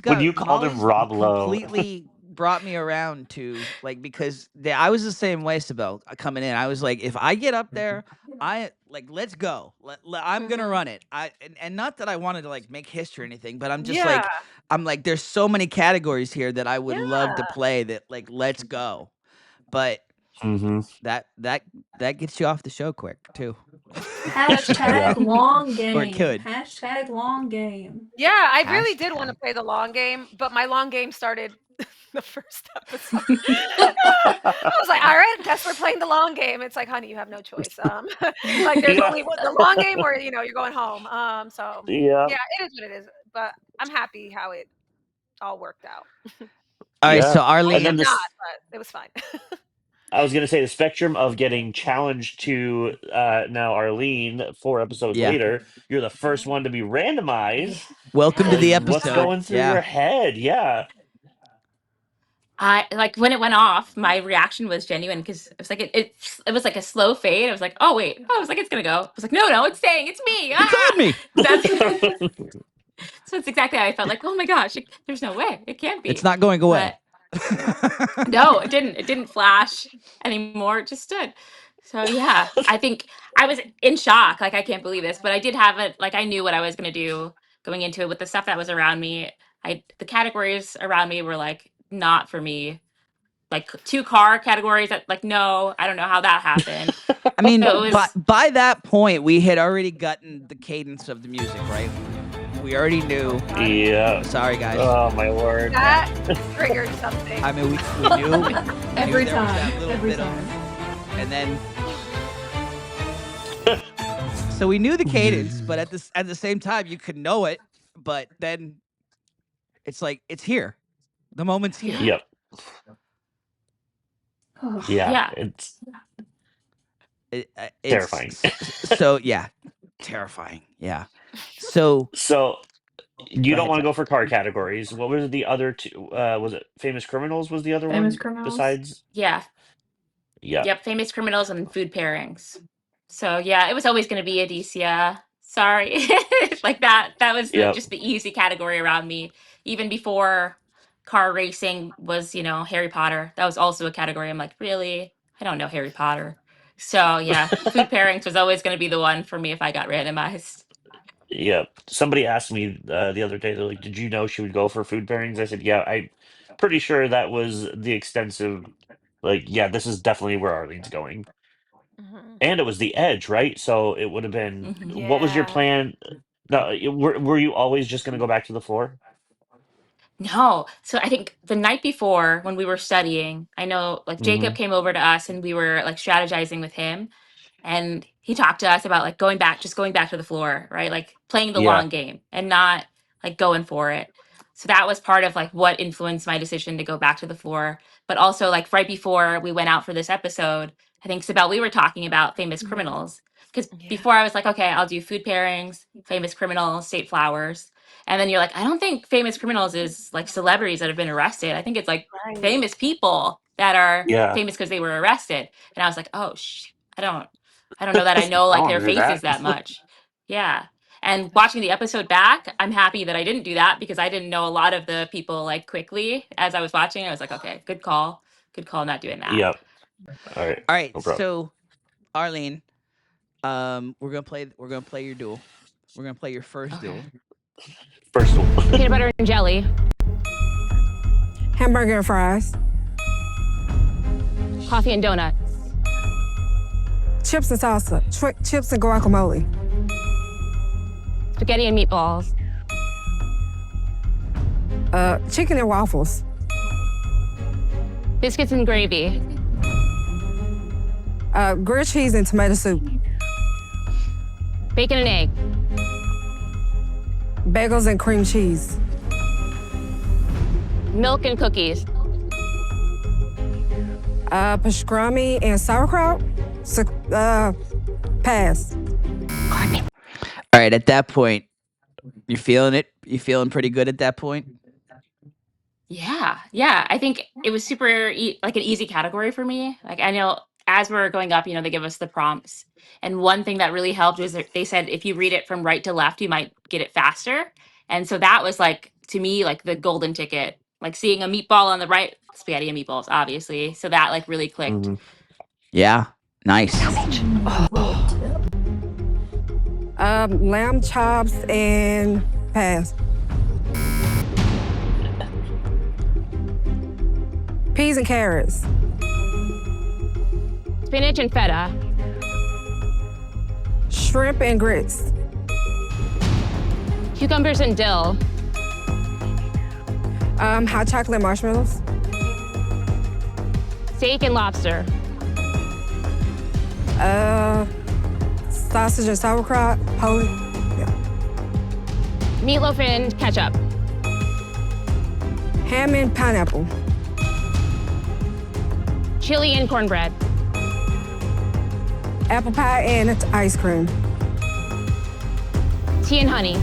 When you called him Molly's Rob Lowe, completely brought me around to like because I was the same way, Cibelle, coming in. I was like, if I get up there, I like let's go. I'm gonna run it. And not that I wanted to like make history or anything, but I'm just Yeah. like I'm like there's so many categories here that I would love to Yeah. play that like let's go. But hmm that gets you off the show quick too. That's true. yeah, Hashtag long Or it game. could. Hashtag long game. Yeah, I really did want to Hashtag. play the long game, but my long game started the first episode. I was like, all right, I guess we're playing the long game. It's like, honey, you have no choice. Like there's yeah, only the long game or you're going home. So yeah, yeah, it is what it is. But I'm happy how it all worked out. All right, yeah. so Mostly And then Arlene, not, this, but it was fine. I was gonna say the spectrum of getting challenged to now Arlene 4 episodes yeah. later, you're the first Mhm. one to be randomized. Welcome to Like, the Oh what's my episode. going through Yeah. your head? Yeah, I like when it went off, my reaction was genuine because it was like it was like a slow fade. I was like, oh wait, I was like, it's gonna go. I was like, no, it's staying, it's me. It's on Ah, me. that's so it's exactly how I felt. Like, oh my gosh, there's no way, it can't It's be. not going away. But no, it didn't. It didn't flash anymore. It just stood. So yeah, I think I was in shock. Like I can't believe this, but I did have it. Like I knew what I was gonna do going into it with the stuff that was around me. The categories around me were like not for me. Like 2 car categories that like no, I don't know how that happened. I mean, So it was by that point, we had already gotten the cadence of the music, right? We already knew. god. yeah. Sorry, guys. Oh my word. That triggered something. I mean, we knew. Every there was that time. little Every bit of- time. and then. So we knew the cadence, but at the same time, you could know it, but then it's like it's here. The moment's here. Yep. Oh. Yeah. Yeah. It's It's terrifying. So yeah, terrifying. Yeah. So So you Go don't ahead, want to Zach. go for car categories. What were the other two? Was it Famous Criminals was the other Famous one Criminals? besides? yeah, Yeah. yep, famous criminals and food pairings. So yeah, it was always gonna be Adicia. Sorry. Like that was Yep. just the easy category around me. Even before car racing was, Harry Potter. That was also a category. I'm like, really? I don't know Harry Potter. So yeah, food pairings was always gonna be the one for me if I got randomized. Yep. Somebody asked me the other day, they're like, "Did you know she would go for food pairings?" I said, "Yeah, I'm pretty sure that was the extensive. Like, yeah, this is definitely where Arlene's going." Mhm. And it was the edge, right? So it would have been. Mhm. What was your Yeah. plan? No, were you always just going to go back to the floor? No. So I think the night before when we were studying, I know like hmm Jacob came over to us and we were like strategizing with him. And he talked to us about like just going back to the floor, right? Like playing the Yeah. long game and not like going for it. So that was part of like what influenced my decision to go back to the floor. But also like right before we went out for this episode, I think Sibel, we were talking about famous criminals. Because Yeah. before I was like, okay, I'll do food pairings, famous criminals, state flowers. And then you're like, I don't think famous criminals is like celebrities that have been arrested. I think it's like Right. famous people that are Yeah. famous because they were arrested. And I was like, oh, I don't know that I know I like want their to do faces that. that much. Yeah. And watching the episode back, I'm happy that I didn't do that because I didn't know a lot of the people like quickly as I was watching. I was like, okay, good call. Good call not doing that. Yep. All right. all right. No problem. So Arlene, we're gonna play your duel. We're gonna play your first Okay. duel. First one. Peanut butter and jelly, Hamburger and fries, coffee and donuts, chips and salsa, chips and guacamole, spaghetti and meatballs, chicken and waffles, biscuits and gravy, grilled cheese and tomato soup, bacon and egg, bagels and cream cheese, milk and cookies, pastrami and sauerkraut. Pass. All right. At that point, You feeling it? You feeling pretty good at that point? Yeah, I think it was super like an easy category for me. Like I know as we're going up, they give us the prompts, and one thing that really helped was that they said if you read it from right to left, you might get it faster. And so that was like to me like the golden ticket. Like seeing a meatball on the right, spaghetti and meatballs, obviously. So that like really clicked. Mhm. Yeah. Nice. Lamb chops and pass. Peas and carrots. Spinach and feta. Shrimp and grits. Cucumbers and dill. Hot chocolate marshmallows. Steak and lobster. Sausage and sauerkraut. Holy. Yeah. Meatloaf and ketchup. Ham and pineapple. Chili and cornbread. Apple pie and ice cream. Tea and honey.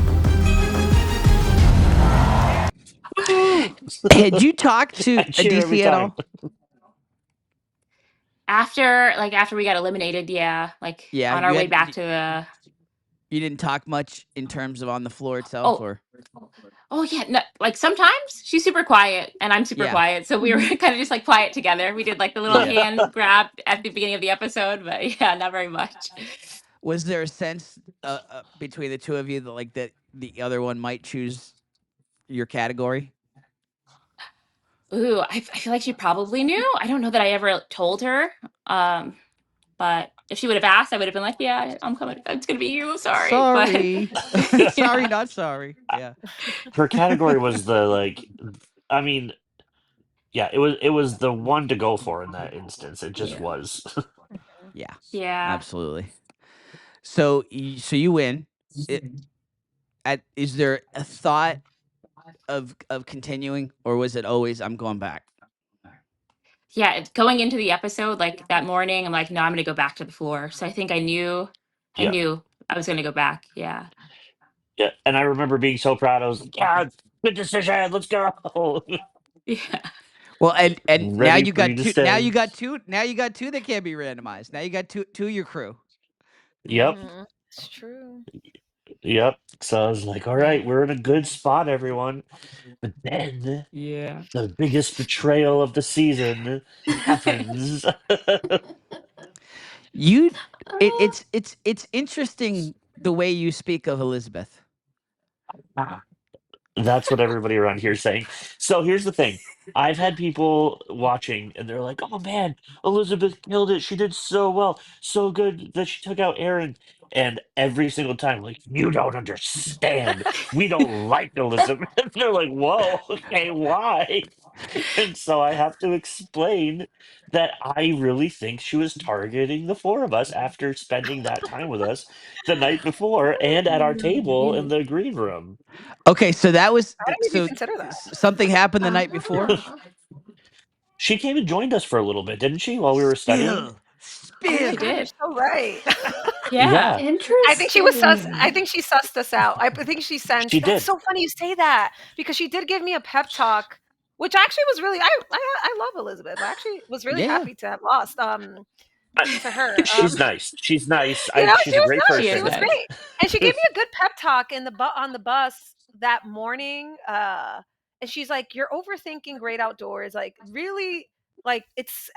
Had you talked to I cheer every DC at time. all? After we got eliminated, like Yeah, on our you way had- back to the You didn't talk much in terms of on the floor itself, Oh. or Oh yeah, no, like sometimes she's super quiet and I'm super Yeah. quiet, so we were kind of just like quiet together. We did like the little Yeah. hand grab at the beginning of the episode, but yeah, not very much. was there a sense between the two of you that like that the other one might choose your category? Ooh, I feel like she probably knew. I don't know that I ever told her, but if she would have asked, I would have been like, "Yeah, I'm coming. It's gonna be you. Sorry, Sorry. But, Sorry, Yeah. not sorry. Yeah. Her category was the like. I mean, yeah, it was the one to go for in that instance. It just Yeah. was. Yeah. Yeah. Absolutely. So you win. Is there a thought of continuing, or was it always I'm going back? Yeah, going into the episode, like that morning, I'm like, no, I'm gonna go back to the floor. So I think I knew Yeah. I was gonna go back. Yeah. Yeah, and I remember being so proud. I was like, "Yeah, good decision. Let's go." Yeah. Well, and now Ready you for got you to two. Now stay. you got two. Now you got two that can't be randomized. Now you got two of your crew. Yep, Mhm. It's true. yep. So I was like, "All right, we're in a good spot, everyone." But then Yeah. the biggest betrayal of the season happens. It's interesting the way you speak of Elizabeth. That's what everybody around here is saying. So here's the thing. I've had people watching and they're like, "Oh man, Elizabeth killed it. She did so well. So good that she took out Aaron." And every single time, like, "You don't understand. We don't like Elizabeth." And they're like, "Whoa, okay, why?" And so I have to explain that I really think she was targeting the four of us after spending that time with us the night before and at our table in the green room. Okay, so that was I didn't even so consider that. something happened the night before. She came and joined us for a little bit, didn't she, while we were studying? Oh Spill. my God, you're so right. Yeah. Interesting. I think she was I think she sussed us out. I think she sensed. She That's did. so funny you say that because she did give me a pep talk, which actually was really. I love Elizabeth. I actually was really Yeah. happy to have lost. To her. She's nice. She's nice. You know, She's she a was great nice. She person. She is was nice. great, and she gave me a good pep talk in the on the bus that morning. And she's like, "You're overthinking Great Outdoors. Like, really, like it's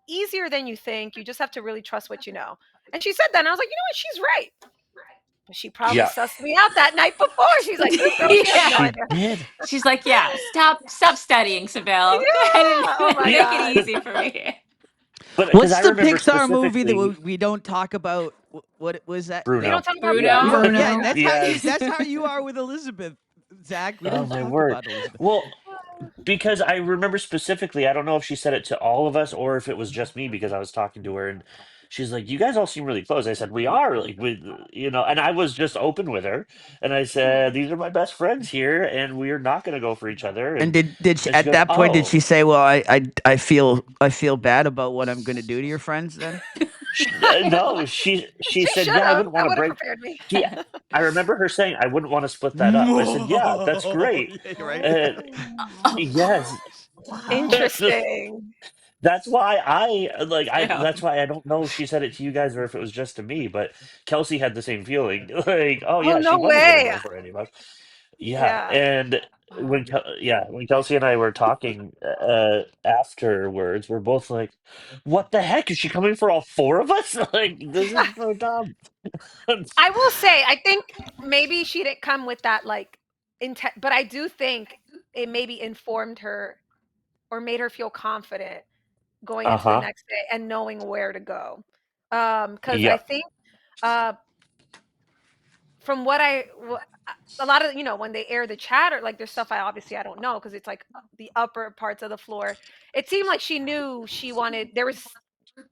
easier than you think. You just have to really trust what you know." And she said that, and I was like, "You know what? She's right." But she probably Yeah. sussed me out that night before. She's like, "This girl, she has no She idea." did. She's like, yeah, stop studying, Cibelle. Yeah. Oh my Make God. it easy for me. But because What's I the remember Pixar movie that specifically we don't talk about? What was that? We Bruno. don't talk about Bruno? We don't, Bruno. yeah, that's how you. Yes. That's how you are with Elizabeth, Zach. We Oh don't my talk word. about Elizabeth. Well, because I remember specifically, I don't know if she said it to all of us or if it was just me because I was talking to her and she's like, "You guys all seem really close." I said, "We are," like and I was just open with her and I said, "These are my best friends here and we are not going to go for each other." And did she, and she at goes, that point did "Oh." she say, "Well, I feel bad about what I'm going to do to your friends"? Then No, she said, should "Yeah, I have. wouldn't That want to would have break." prepared me. She, I remember her saying, "I wouldn't want to split that up." I said, "Yeah, that's great." Yeah, you're right. Uh, Oh, yes, wow. Interesting. that's why that's Damn. why I don't know if she said it to you guys or if it was just to me, but Kelsey had the same feeling. Like, oh Oh, yeah, she no wasn't gonna way. go for any of us. Yeah, Yeah. and Wow. when Kelsey and I were talking afterwards, we're both like, "What the heck? Is she coming for all four of us? Like, this is so dumb." I will say, I think maybe she didn't come with that like intent, but I do think it maybe informed her or made her feel confident going into the Uh-huh. next day and knowing where to go. Because I Yep. think uh, from what a lot of when they air the chatter, like there's stuff I don't know because it's like the upper parts of the floor. It seemed like she knew she wanted. There was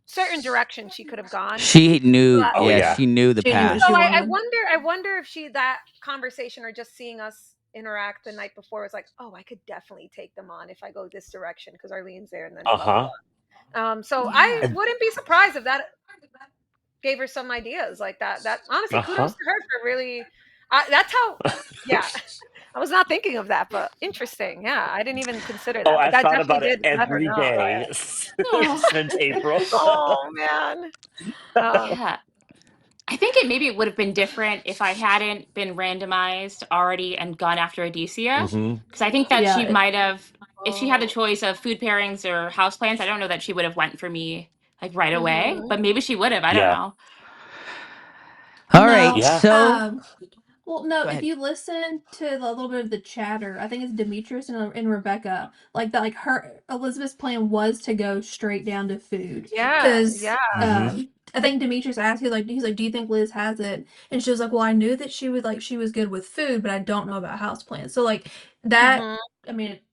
certain direction she could have gone. She knew, Oh yeah, yeah. she knew the She knew what path. she So I wanted. wonder. I wonder if she that conversation or just seeing us interact the night before was like, oh, I could definitely take them on if I go this direction because Arlene's there, and then blah blah Uh-huh. blah. So I Yeah. And wouldn't be surprised if that gave her some ideas like that. That honestly, kudos uh-huh. to her for really. That's how. Yeah, I was not thinking of that, but interesting. Yeah, I didn't even consider Oh, that, but I've that thought definitely about it did let her every know. day Right. Oh, since April. Oh man. yeah. I think maybe it would have been different if I hadn't been randomized already and gone after Adicia. Hmm. Because I think that Yeah. she might have, if she had the choice of food pairings or houseplants, I don't know that she would have went for me like right away. Mhm. But maybe she would have. I don't Yeah. know. All right, No. Yeah. so Well, no, go if ahead. you listen to a little bit of the chatter, I think it's Demetrius and Rebecca, like that, like her Elizabeth's plan was to go straight down to food, Yeah. because Yeah. Hmm. I think Demetrius asked you, like, he's like, do you think Liz has it? And she was like, well, I knew that she was good with food, but I don't know about houseplants. So like that, Mhm. I mean, it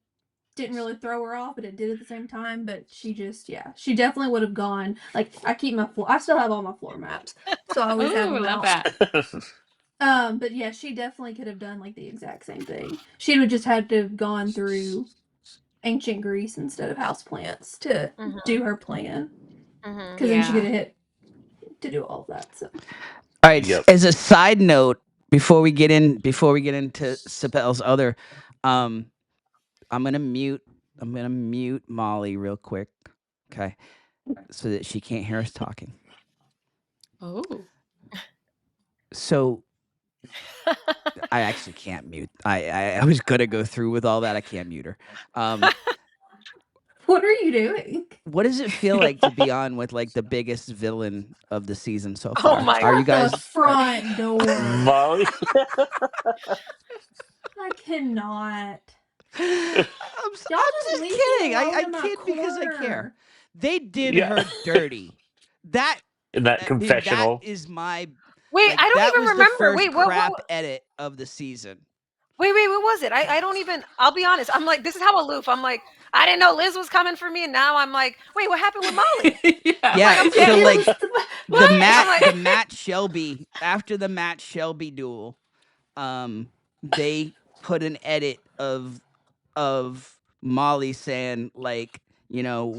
didn't really throw her off, but it did at the same time. But she just, yeah, she definitely would have gone. Like, I still have all my floor maps, so I always have Ooh, I them love out. that. But yeah, she definitely could have done like the exact same thing. She would just had to have gone through ancient Greece instead of houseplants to Mhm. do her plan, Mhm. because then she could Yeah. have hit to do all of that. So All right, Yep. as a side note, before we get into Cibelle's other, um, I'm gonna mute Molly real quick, okay, so that she can't hear us talking. Oh. So I actually can't mute. I was gonna go through with all that. I can't mute her. what are you doing? What does it feel like to be on with like the biggest villain of the season so Oh far? my Are you Shut the guys? front door. Molly. I cannot. I'm Y'all just just leave me kidding. alone I in my kid because I care. corner. They did Yeah. her dirty. That In that dude, that confessional. is my Wait, like I don't that even was the remember. first Wait, crap edit of the season. wait, what was it? I don't even. I'll be honest. I'm like, this is how aloof. I'm like, I didn't know Liz was coming for me, and now I'm like, wait, what happened with Molly? I'm Yeah. like, Yeah, I'm so It like confused. was the What? I'm Matt like, the Matt Shelby after the Matt Shelby duel, they put an edit of Molly saying like,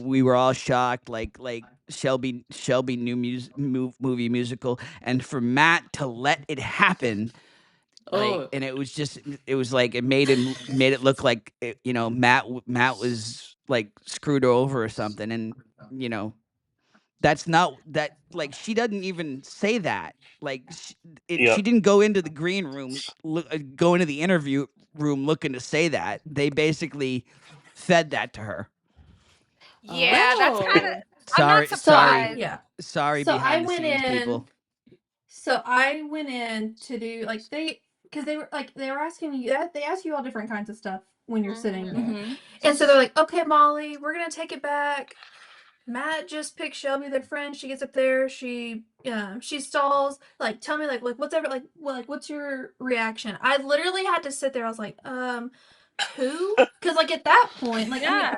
we were all shocked, like Shelby new movie musical, and for Matt to let it happen, like, Oh. and it was like it made it look like Matt was like screwed her over or something, and you know that's not that, like, she doesn't even say that. Like, she Yep. didn't go into the green room, go into the interview room looking to say that. They basically fed that to her. yeah, that's kind of. Oh. I'm not Sorry, so sorry, surprised. yeah. sorry, So I behind the went scenes in. people. So I went in to do like because they were asking you, they ask you all different kinds of stuff when you're sitting Mhm. there, Mm-hmm. and so they're like, okay, Molly, we're gonna take it back. Matt just picked Shelby, their friend. She gets up there, she stalls. Like, tell me, like whatever, what's your reaction? I literally had to sit there. I was like, who? Because like at that point, like Yeah,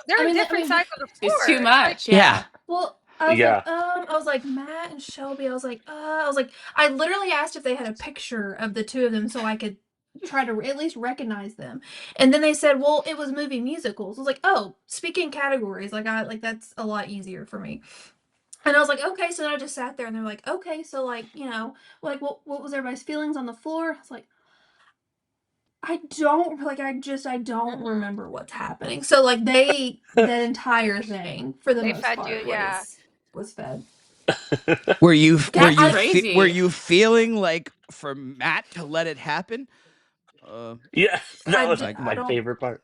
they're on I different mean, sides of the It's too floor. It's like, much. Yeah. Yeah. well, Yeah. I was like, Matt and Shelby. I was like, I literally asked if they had a picture of the two of them so I could try to at least recognize them. And then they said, well, it was movie musicals. I was like, oh, speaking categories, like that's a lot easier for me. And I was like, okay. So then I just sat there, and they're like, okay. So like, like what was everybody's feelings on the floor? I was like, I don't remember what's happening. So like the entire thing for the They most fed you, part yeah. was fed. Were you That's were crazy. you feeling like for Matt to let it happen? Yeah, that was I my don't. favorite part.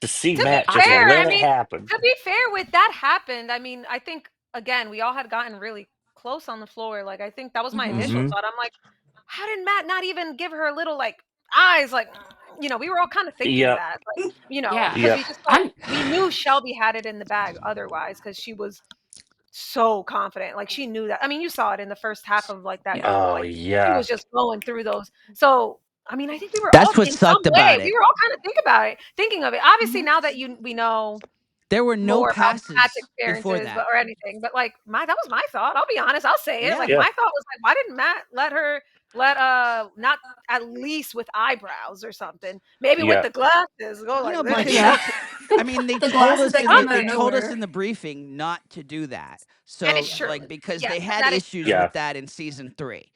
To see To be Matt just fair, let I it mean, happen. to be fair, with that happened, I mean, I think again we all had gotten really close on the floor. Like I think that was my initial Mhm. thought. I'm like, how did Matt not even give her a little like eyes? Like, we were all kind of thinking Yep. that, like, Yeah. because Yep. we just thought we knew Shelby had it in the bag otherwise because she was so confident. Like she knew that. I mean, you saw it in the first half of like that Yeah. duel. Oh Like she yeah. was just going through those. So I mean, I think we were all That's what in some sucked way. about We it. were all kind of thinking of it. Obviously, now that we know There were no more about Matt's passes before experiences, that. or anything, but like that was my thought. I'll be honest. I'll say it. Yeah. Like Yeah. my thought was like, why didn't Matt let not at least with eyebrows or something? Maybe with Yeah. the glasses, go like But this. Yeah. I mean, they The told glasses us that in came out they of told us nowhere. in the briefing not to do that. And So it's true. like because Yes, they had that is issues true. Yeah. with that in season 3.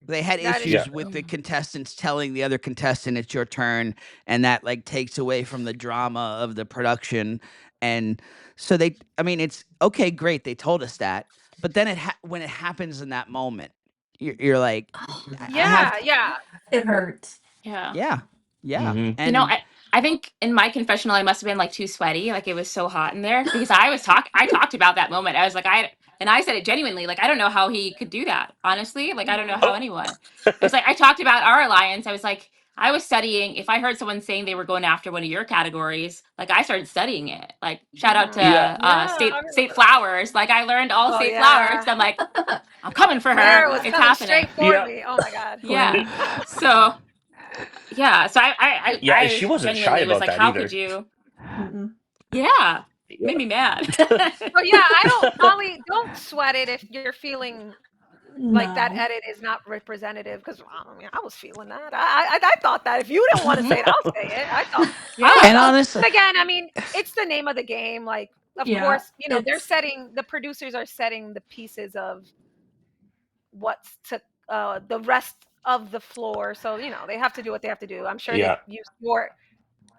They had That is Yeah. issues true. with the contestants telling the other contestant it's your turn, and that like takes away from the drama of the production. And so I mean, it's okay, great, they told us that, but then when it happens in that moment, you're like, I have, Yeah. It hurts. Yeah. yeah, Mhm. and I think in my confessional I must have been like too sweaty, like it was so hot in there because I talked about that moment. I was like I said it genuinely, like I don't know how he could do that. Honestly, like I don't know how Oh. anyone. I was like I talked about our alliance. I was like I was studying. If I heard someone saying they were going after one of your categories, like I started studying it. Like shout out to Yeah. Yeah, I state remember that. flowers. Like I learned all Oh state flowers. yeah. I'm like I'm coming for her. Claire was It's coming straight happening. for Yeah. me. Oh my god. Claire. So yeah. So Yeah, and she I wasn't shy genuinely was about like, that how could either. you? Mm-mm. Yeah, Yeah. made me mad. But yeah, I don't, Molly, don't sweat it if you're feeling like that No. edit is not representative. Because I mean, I was feeling that. I thought that if you don't want to say it, I'll say it. I and Yeah, thought. honestly, But again, I mean, it's the name of the game. Like, of Yeah. course, the producers are setting the pieces of what's to the rest of the floor. So they have to do what they have to do. I'm sure Yeah. they used your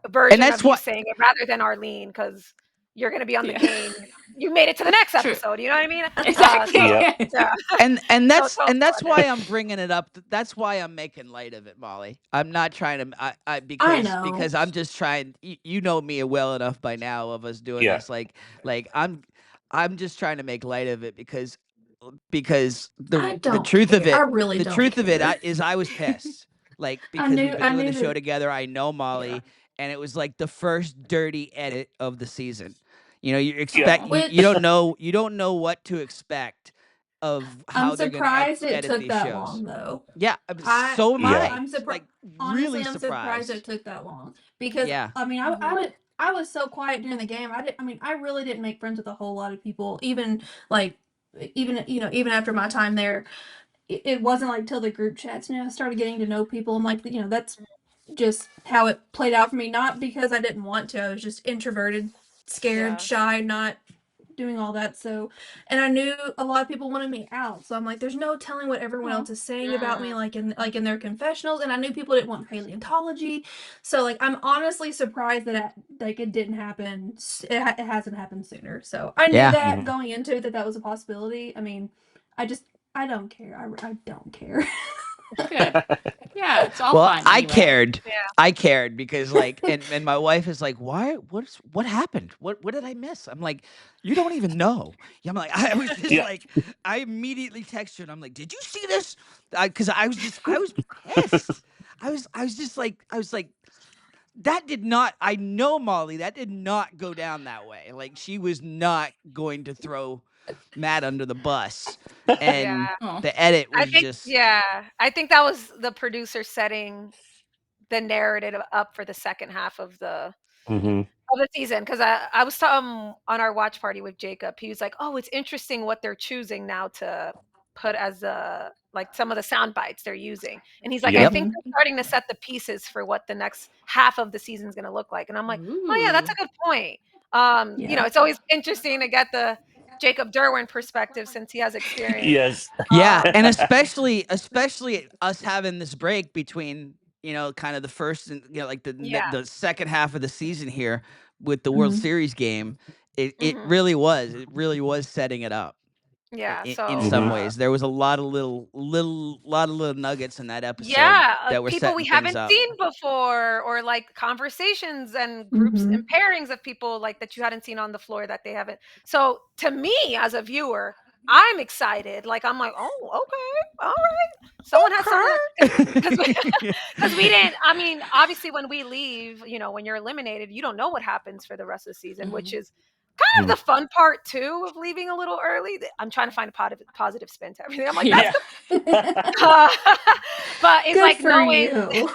and version of that's you what saying it rather than Arlene because you're going to be on the yeah, game. You made it to the next true, episode. You know what I mean? exactly. So Yep. yeah. and So that's don't and that's sweat it. why I'm bringing it up. That's why I'm making light of it, Molly. I'm not trying to. I I because know. I'm just trying. You know me well enough by now of us doing Yeah. this. Like I'm just trying to make light of it because I the don't truth of care. I it really the don't truth of it care. is I was pissed. Like I because we've knew been I doing knew the show that. together. I know Yeah. Molly, and it was like the first dirty edit of the season. You Yeah. expect you Which don't know what to expect of I'm how they're gonna surprised it edit took these that shows. long though. Yeah, so am Yeah. I. I'm surprised. Like Honestly, really I'm surprised it surprised. took that long because Yeah, I mean, I was so quiet during the game. I mean, I really didn't make friends with a whole lot of people. Even like, even after my time there, it wasn't like till the group chats. I started getting to know people, and like, that's just how it played out for me. Not because I didn't want to. I was just introverted, scared, Yeah. shy, not doing all that. So, and I knew a lot of people wanted me out. So I'm like, there's no telling what everyone else is saying about me, like in their confessionals. And I knew people didn't want paleontology. So like, I'm honestly surprised that it didn't happen. It hasn't happened sooner. So I knew yeah. that Mhm. going into it that was a possibility. I mean, I don't care. I don't care. Good. Yeah, it's all Well, fun anyway. Yeah. I cared because like, and my wife is like, why? What happened? What did I miss? I'm like, you don't even know. Yeah, I'm like, I was just Yeah. like, I immediately texted her and I'm like, did you see this? Because I was pissed. I was like, that did not. I know Molly. That did not go down that way. Like she was not going to throw Matt under the bus, Yeah. and Oh, the edit I was think, just yeah. I think that was the producer setting the narrative up for the second half of Mhm. the season because I was on our watch party with Jacob. He was like, "Oh, it's interesting what they're choosing now to put as like some of the sound bites they're using." And he's like, "I Yep. think they're starting to set the pieces for what the next half of the season is going to look like." And I'm like, "Oh yeah, that's ooh, a good point." Yeah. It's always interesting to get Jacob Derwin perspective since he has experience. Yes. Yeah, Um, and especially us having this break between, kind of the first and, like yeah. the second half of the season here with the World Mhm. Series game. It Mhm. really was setting it up. Yeah. In So some ways, there was a lot of little nuggets in that episode yeah, that were people we setting things haven't up. seen before, or like conversations and groups and Mhm. pairings of people like that you hadn't seen on the floor that they haven't. So to me as a viewer, I'm excited. Like I'm like, oh, okay, all right. Someone has something because because we didn't. I mean, obviously, when we leave, when you're eliminated, you don't know what happens for the rest of the season, which is kind of the fun part too of leaving a little early. I'm trying to find a positive spin to everything. I'm like, that's Yeah. but it's Good like for knowing you.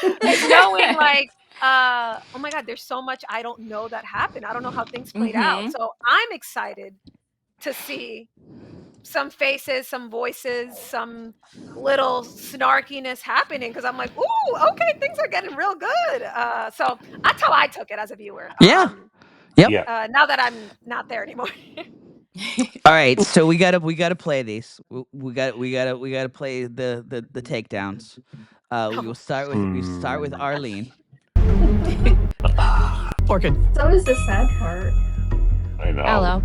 it's knowing like oh my god, there's so much I don't know that happened. I don't know how things played out. Mhm. So I'm excited to see some faces, some voices, some little snarkiness happening because I'm like, ooh, okay, things are getting real good. So that's how I took it as a viewer. Yeah. Yep. Yeah. Now that I'm not there anymore. All right, so we gotta play these. We gotta play the takedowns. We start with Arlene. Orchid. So is the sad part. I know. Aloe.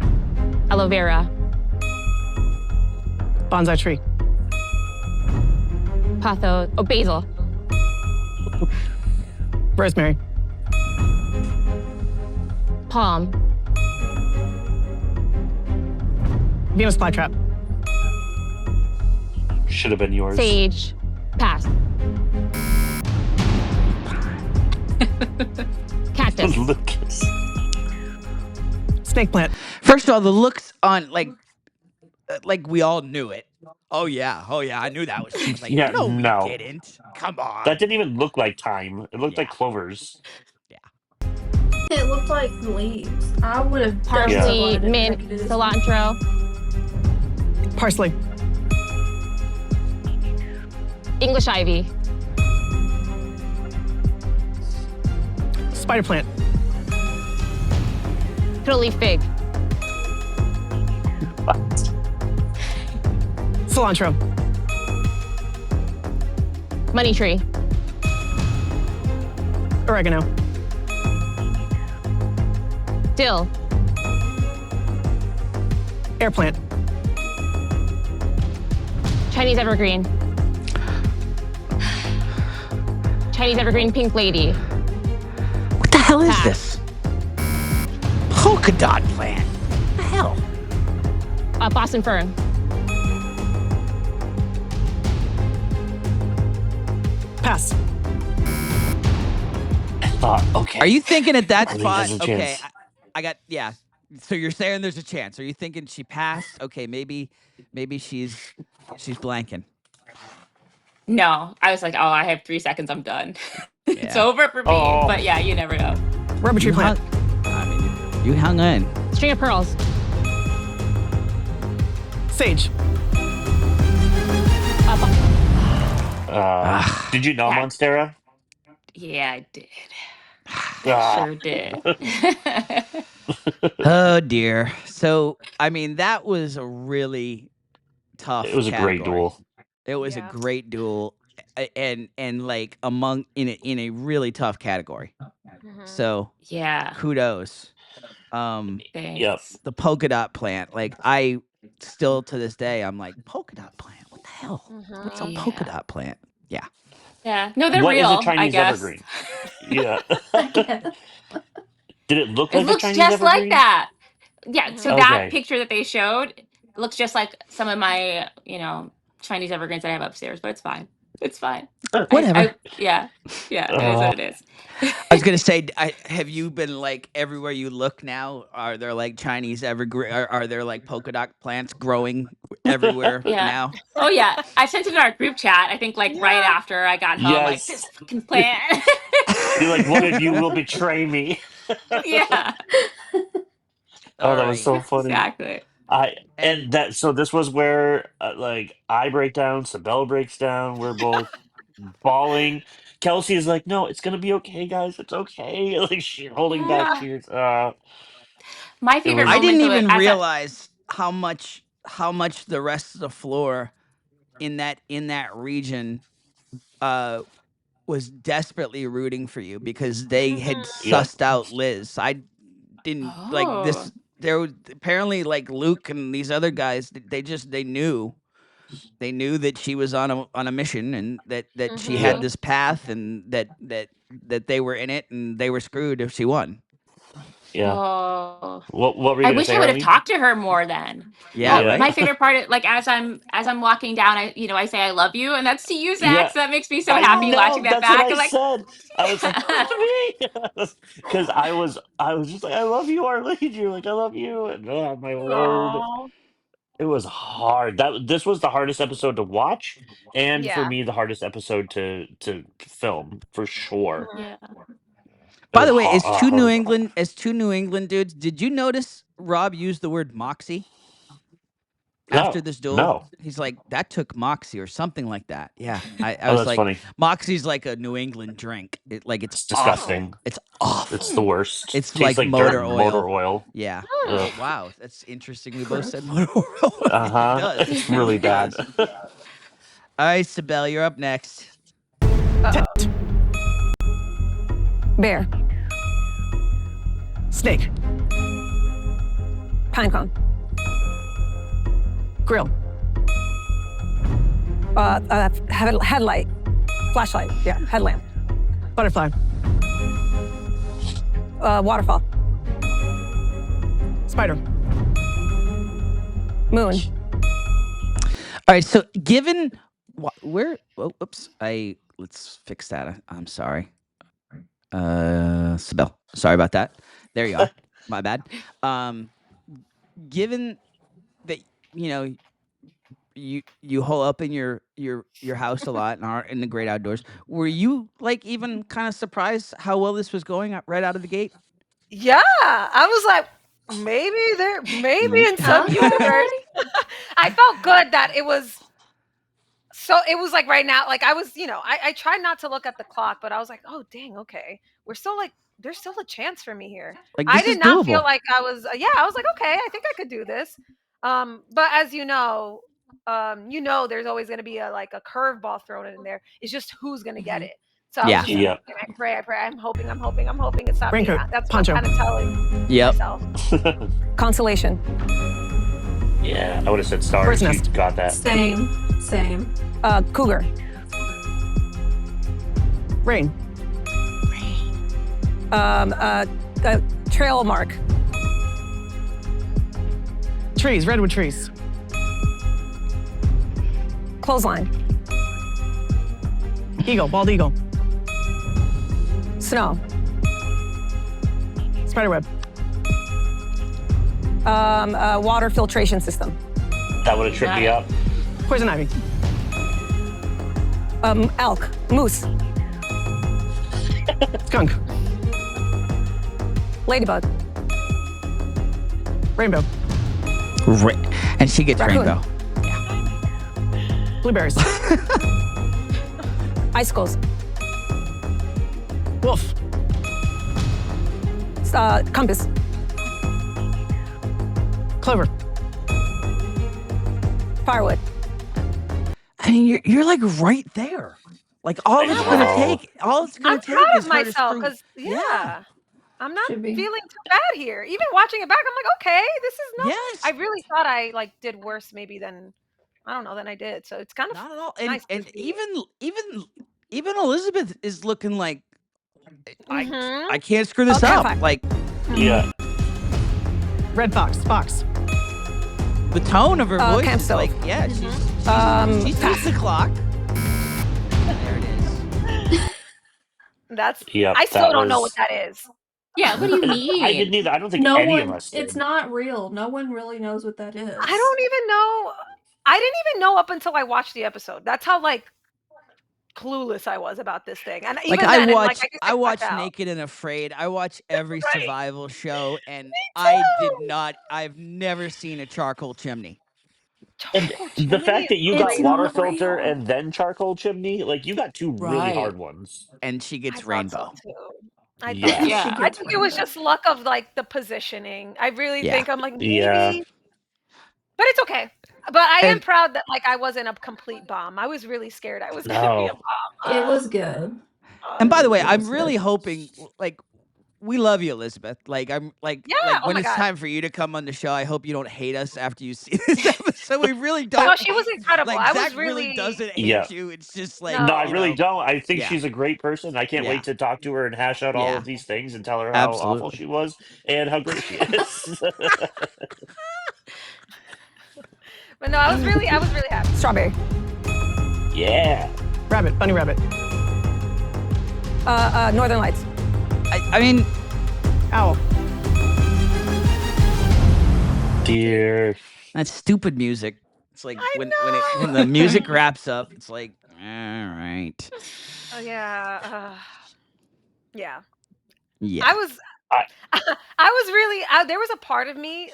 Aloe vera. Bonsai tree. Pothos. Oh, basil. Rosemary. Palm. Venus flytrap. Should have been yours. Sage. Pass. Cactus. Lucas. Snake plant. First of all, the looks on like we all knew it. Oh yeah, I knew that was. I was like, Yeah, no, we no. didn't. Come on. That didn't even look like thyme. It looked like Yeah. clovers. It looked like leaves. I would have Parsley. definitely Mint. wanted to do this. Cilantro. Parsley. English ivy. Spider plant. Fiddle leaf fig. Cilantro. Money tree. Oregano. Dill. Air plant. Chinese evergreen. Chinese evergreen pink lady. What the hell is Pass. this? Polka dot plant. What the hell? Boston fern. Pass. Okay. Are you thinking at that Arlene spot? has a Okay, chance. I got yeah. So you're saying there's a chance? Are you thinking she passed? Okay, maybe she's blanking. No, I was like, oh, I have 3 seconds. I'm done. It's Yeah. over for me. Oh. But yeah, you never know. Rubber tree plant. I mean, you hung in. String of pearls. Sage. Did you know Yeah. Monstera? Yeah, I did. Ah. Sure did. Oh dear. So I mean, that was a really tough It was a great category. duel. It was a Yeah. great duel, and like among in a really tough category. Mhm. So Yeah. kudos. Thanks. The polka dot plant. Like I still to this day, I'm like polka dot plant. What the hell? What's a polka Yeah. dot plant? Yeah. Yeah. No, they're What is a real, I Chinese guess. evergreen? Yeah. Yeah. Did it look It like a looks Chinese just like evergreen? that. Yeah. So Mhm. that Okay. picture that they showed looks just like some of my, Chinese evergreens that I have upstairs, but it's fine. It's fine. Whatever. Yeah. Yeah. It is what it is. I was gonna say, have you been like everywhere you look now? Are there like Chinese evergreen? Are there like polka dot plants growing everywhere Yeah. now? Oh yeah. I sent it in our group chat. I think like right Yeah. after I got home, like this Yes. fucking plant. You're like, one of you will betray me. Yeah. Oh, that was so funny. Exactly. And that so this was where like I break down, Cibelle breaks down. We're both bawling. Kelsey is like, "No, it's gonna be okay, guys. It's okay." Like she's holding back Yeah. tears. My favorite was- I didn't moment, though, even as a realize how much the rest of the floor in that region was desperately rooting for you because they had Yep. sussed out Liz. I didn't like Oh. this. There was apparently like Luke and these other guys. They knew that she was on a mission and that she Yeah. had this path and that they were in it and they were screwed if she won. Yeah. Oh. What were you I gonna wish say, I would have Arlene? talked to her more then. Yeah, Well, right. my favorite part, like as I'm walking down, I say I love you, and that's to you, Zach. Yeah. So that makes me so I happy watching know. that That's what back. I I'm like, said. I was like, because I was just like, I love you, Arlene. You're like, I love you, and oh my word, Aw. it was hard. This was the hardest episode to watch, and for Yeah. me, the hardest episode to film for sure. Mhm. yeah. It By was the way, hard. as two New England dudes, did you notice Rob used the word moxie after No, this duel? no. He's like, that took moxie or something like that. Yeah. I Oh, was that's like, funny. moxie's like a New England drink. It's It's awful. disgusting. It's awful. It's the worst. It's Tastes like like dirt motor and oil. motor oil. Yeah. Ugh. Wow, that's interesting. We both said motor oil. Uh It huh. does. It's It really really bad. does. All right, Cibelle, you're up next. Tent. Bear. Snake. Pinecone. Grill. Headlight. Flashlight. Yeah, headlamp. Butterfly. Waterfall. Spider. Moon. All right, so given oops, let's fix that. I'm sorry. Cibelle, sorry about that. There you are. My bad. Given that you hole up in your house a lot and are in the great outdoors, were you like even kind of surprised how well this was going right out of the gate? Yeah, I was like, maybe in some Okay. universe. I felt good that it was. So it was like right now, like I was, I tried not to look at the clock, but I was like, oh dang, okay, we're still like, there's still a chance for me here. Like I this is did not feel doable. like I was, I was like, okay, I think I could do this. But as there's always going to be a curveball thrown in there. It's just who's going to get it. So I Yeah. was just Yeah. like, I pray. I'm hoping it's not Raincoat, me. That's poncho. what I'm kind of telling Yep. myself. Constellation. Yeah, I would have said stars. Bird's You nest. got that. Same. Cougar. Rain. Trail mark. Trees. Redwood trees. Clothesline. Eagle. Bald eagle. Snow. Spiderweb. Water filtration system. That would have tripped me up. Poison ivy. Elk. Moose. Skunk. Ladybug. Rainbow. And she gets Raccoon. rainbow. Blueberries. Icicles. Wolf. Compass. Clover. Firewood. I mean, you're like right there. Like all it's gonna Wow. take I'm proud is of her to myself screw- because I'm not Should be. feeling too bad here. Even watching it back, I'm like, okay, this is not. Yes. I really thought I did worse maybe than I did. So it's kind of Not at all. And nice to and see. even Elizabeth is looking like Mhm. I can't screw this Okay, up. fine. Like Yeah. Red fox. Fox. the tone of her voice Camp is stove. like, yeah, she's used the clock. There it is. That's Yep, I still that don't know was- what that is. Yeah, what do you mean? I didn't either. I don't think No any one. of us did. It's not real. No one really knows what that is. I don't even know. I didn't even know up until I watched the episode. That's how clueless I was about this thing. And even Like then, I and, watch just I got watch checked out. Naked and Afraid. I watch every Right. survival show and too. I've never seen a charcoal chimney. And Charcoal the chimney fact that you It's got crazy. water not filter real. and then charcoal chimney, like you got two really Right. hard ones. And she I gets thought rainbow. so too. I thought, Yeah. Yeah. I think it was just luck of like the positioning. I really Yeah. think I'm like Yeah. maybe, but it's okay. But I am And proud that like I wasn't a complete bomb. I was really scared I was gonna be a No. bomb. It was good. and by the way, It I'm was really good. hoping like we love you, Elizabeth. Like I'm Yeah. like Oh when my it's god. time for you to come on the show, I hope you don't hate us after you see this episode. We really No, don't she was incredible. like I Zach was really really doesn't Yeah. hate you. It's just like, No, I no. really don't. I think yeah. she's a great person. I can't Yeah. wait to talk to her and hash out all Yeah. of these things and tell her how awful Absolutely. she was and how great she is. But no, I was really happy. Strawberry. Yeah. Rabbit. Bunny rabbit. Northern Lights. I mean, Owl. Dear. that stupid music. It's like I when know. the music wraps up, it's like, all right. Oh yeah. Yeah. Yeah. I was I I was really there was a part of me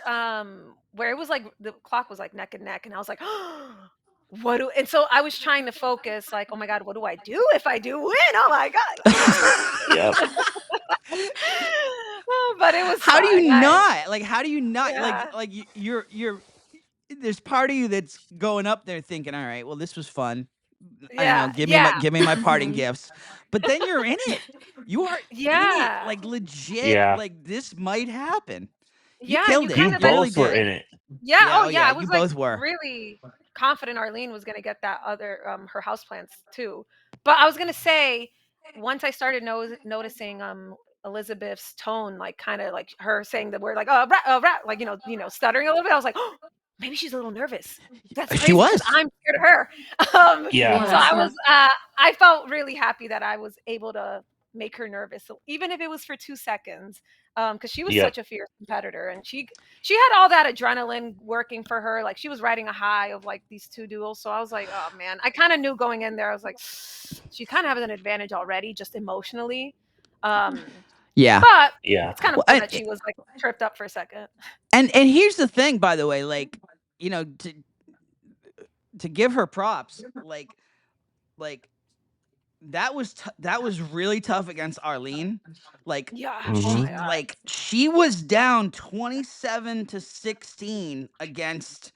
where it was like the clock was like neck and neck and I was like what do and so I was trying to focus like oh my god what do I do if I do win oh my god Yep. Oh, but it was How do you fine. not? Like how do you not Yeah. like you're there's part of you that's going up there thinking, all right, well, this was fun. I don't know, Yeah. give me my parting gifts. But then you're in it. You are in it, Yeah. like legit, Yeah. like this might happen. You Yeah, and killed you it. You kind of You like really both were did. in it. yeah, Yeah, oh yeah, I you was like both were. really confident Arlene was gonna get that other her houseplants too. But I was gonna say once I started noticing Elizabeth's tone, like kind of like her saying the word like rat, like stuttering a little bit. I was like, oh, maybe she's a little nervous. That's She crazy because was. I'm scared of her. Yeah. So I was I felt really happy that I was able to make her nervous, so even if it was for 2 seconds, because she was Yep. such a fierce competitor and she had all that adrenaline working for her. Like she was riding a high of like these 2 duels. So I was like, oh man, I kind of knew going in there. I was like, she kind of has an advantage already, just emotionally. Yeah. But Yeah. it's kind of Well, fun that she was like tripped up for a second. and here's the thing, by the way, like, to give her props, like that was really tough against Arlene. Like Yeah. Mhm. Oh my god. she was down 27-16 against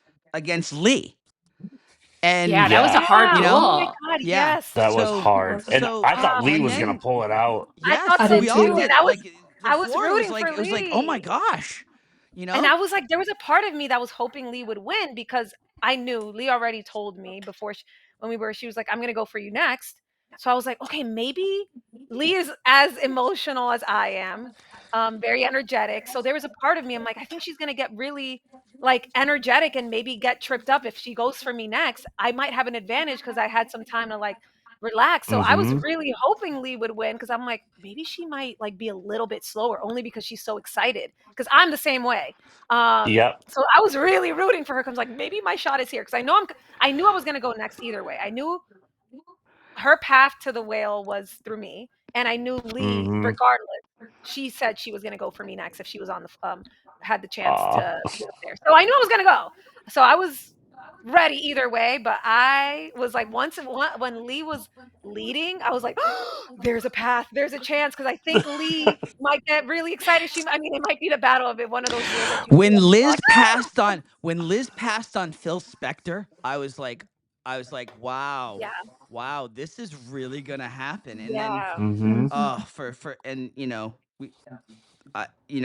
Lee. And Yeah, that was a Yeah. hard you know, Oh my duel. god. yeah. Yes. That was So hard. And so I thought Lee and was gonna then pull it out. I yes, thought I so did we all too. did. And I was Like I was before rooting for it was like, oh my Lee. gosh. And I was like, there was a part of me that was hoping Lee would win because I knew Lee already told me before she was like, I'm going to go for you next. So I was like, okay, maybe Lee is as emotional as I am, very energetic. So there was a part of me, I'm like, I think she's going to get really like energetic and maybe get tripped up. If she goes for me next, I might have an advantage because I had some time to like relax. So I was Mhm. really hoping Lee would win because I'm like, maybe she might like be a little bit slower only because she's so excited. Because I'm the same way. Yep. So I was really rooting for her. Cause like maybe my shot is here. Cause I knew I was gonna go next either way. I knew her path to the whale was through me, and I knew Lee, Mhm. regardless, she said she was gonna go for me next if she was on the had the chance Aw. to be up there. So I knew I was gonna go. So I was ready either way. But I was like, when Lee was leading, I was like, oh, there's a path, there's a chance, because I think Lee might get really excited. It might be the battle of it, one of those duels that you when feel Liz like, passed on Phil Spector, I was like, wow, yeah, wow, this is really gonna happen. And then yeah, Mhm. for and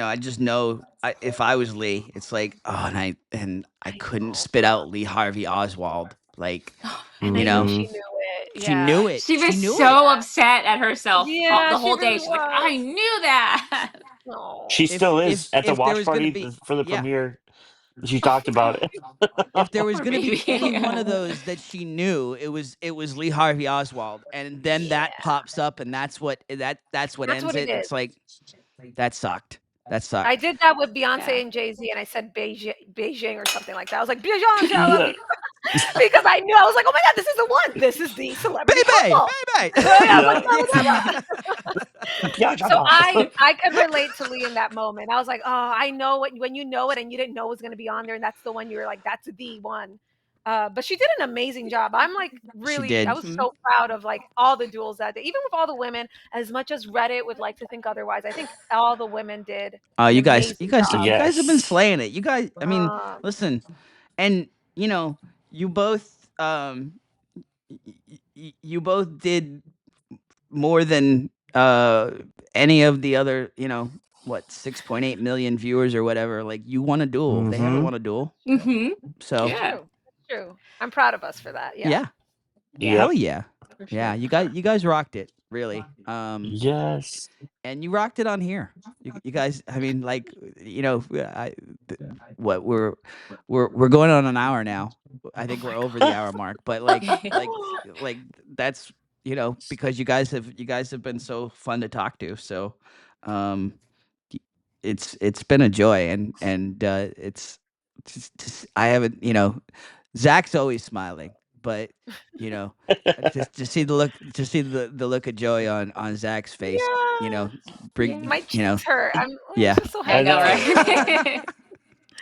I just know if I was Lee, it's like, oh, and I couldn't know. spit out Lee Harvey Oswald. Like, And I know she Mhm. knew it. she Yeah. knew it. She She was knew it. so upset at herself Yeah, the she whole day. really She's like, I was. knew that. She No. still is at the If there watch was gonna party be for the yeah, premiere. She talked about it. if there was Poor gonna be any baby. one of those that she knew, it was Lee Harvey Oswald, and then Yeah. that pops up, and that's what That's ends what it it. is. It's like that sucked. That I sucked. did that with Beyonce Yeah. and Jay-Z, and I said Beijing or something like that. I was like, Beyonce, I love Yeah. you. Because I knew, I was like, oh my God, this is the one. This is the celebrity Baby, couple. baby. Oh, yeah, Yeah. Yeah, so I could relate to Lee in that moment. I was like, oh, I know when you know it and you didn't know it was going to be on there, and that's the one you were like, that's the one. But she did an amazing job. I'm like She I did. was so proud of like all the duels that day, even with all the women. As much as Reddit would like to think otherwise, I think all the women did an You guys, you amazing guys, job. you guys have been Yes. slaying it. You guys, I mean, Um, listen, and you both, you both did more than any of the other, what 6.8 million viewers or whatever. Like you won a duel. They haven't Mm-hmm. won a duel, Mm-hmm. so it's Yeah. true. It's true. I'm proud of us for that. Yeah. yeah, Yeah. hell Yep. yeah, For yeah. sure. You guys rocked it, really. Yes. And you rocked it on here. You guys, I mean, like, what we're going on an hour now. I Oh think we're my over the god. hour mark, but like that's because you guys have been so fun to talk to. So, um, y- it's been a joy, and it's just I haven't Zach's always smiling, but you know just to see the look of joy on Zach's face, Yeah. bring My cheeks hurt. I'm yeah, just so I happy know, to I see know. everyone. right?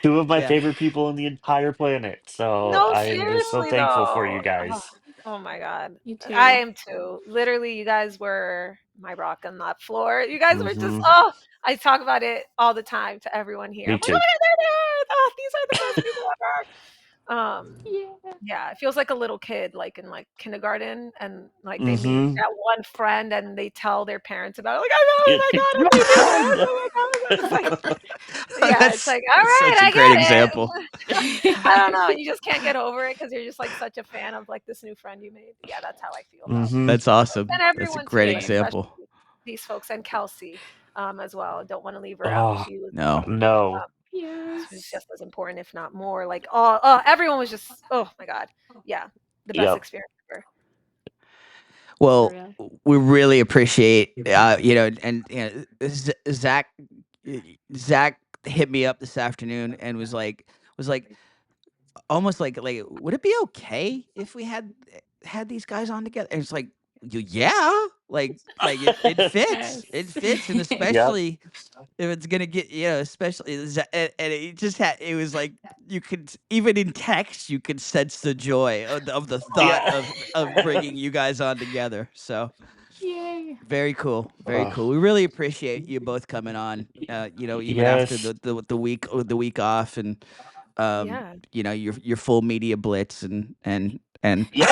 Two of my yeah. favorite people on the entire planet. So No, I am just so seriously thankful for though. you guys. Oh my god. You I too. am too. Literally, you guys were my rock on that floor. You guys were just, Mm-hmm. I talk about it all the time to everyone here. Me I'm like, oh too. my god, there they are. Oh, these are the best people ever. Yeah. Yeah, it feels like a little kid, like in like kindergarten, and like they meet Mm-hmm. that one friend and they tell their parents about it. Like, oh It, my god, what they do I this? know. Oh my god. It's like, yeah, it's like, all That's right, such a I great get example. it. I don't know. You just can't get over it because you're just like such a fan of like this new friend you made. Yeah, that's how I feel about Mm-hmm. That's awesome. and That's a everyone great too, Same. example. especially these folks and Kelsey as well. Don't want to leave her out. Oh She was No. no. she was Yes. just as important, if not more. Like everyone was just oh my god, yeah, the best Yep. experience ever. For Well, real. we really appreciate, and Zach, Zach hit me up this afternoon and was like, almost like, would it be okay if we had these guys on together? And it's like, yeah, it Yes. fits, and Yep. especially if it's gonna get, especially and it was like you could even in text you could sense the joy of the thought Yeah. of bringing you guys on together. So Yay. very cool, very Oh, cool. We really appreciate you both coming on. Even after yes. the week off, and Yeah. your full media blitz, and Yeah.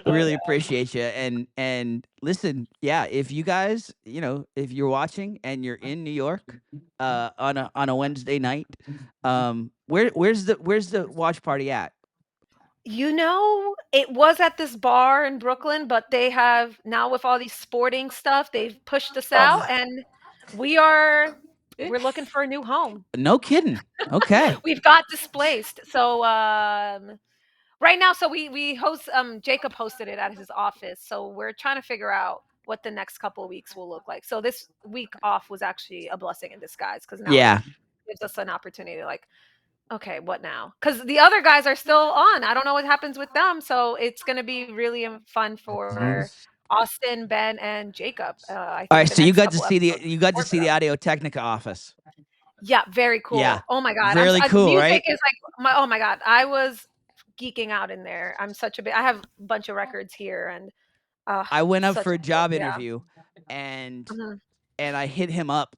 we Oh really yeah. appreciate you. And listen, yeah, if you guys, if you're watching and you're in New York, on a Wednesday night, where's the watch party at? It was at this bar in Brooklyn, but they have now with all these sporting stuff, they've pushed us out Oh, and we are we're looking for a new home. No kidding. Okay. We've got displaced. So right now, so we host Jacob hosted it at his office. So we're trying to figure out what the next couple of weeks will look like. So this week off was actually a blessing in disguise because now it Yeah. gives us an opportunity to like, okay, what now? Because the other guys are still on. I don't know what happens with them. So it's going to be really fun mhm. for Austin, Ben, and Jacob. I All think right. the So you next got to couple see episodes will be more for the them. Audio Technica office. Yeah, very Yeah. cool. Oh my god, Really cool, music right? is like oh my god, I was geeking out in there. I'm such a big. I have a bunch of records here, and I went up such for a a job yeah. interview, and Mhm, I hit him up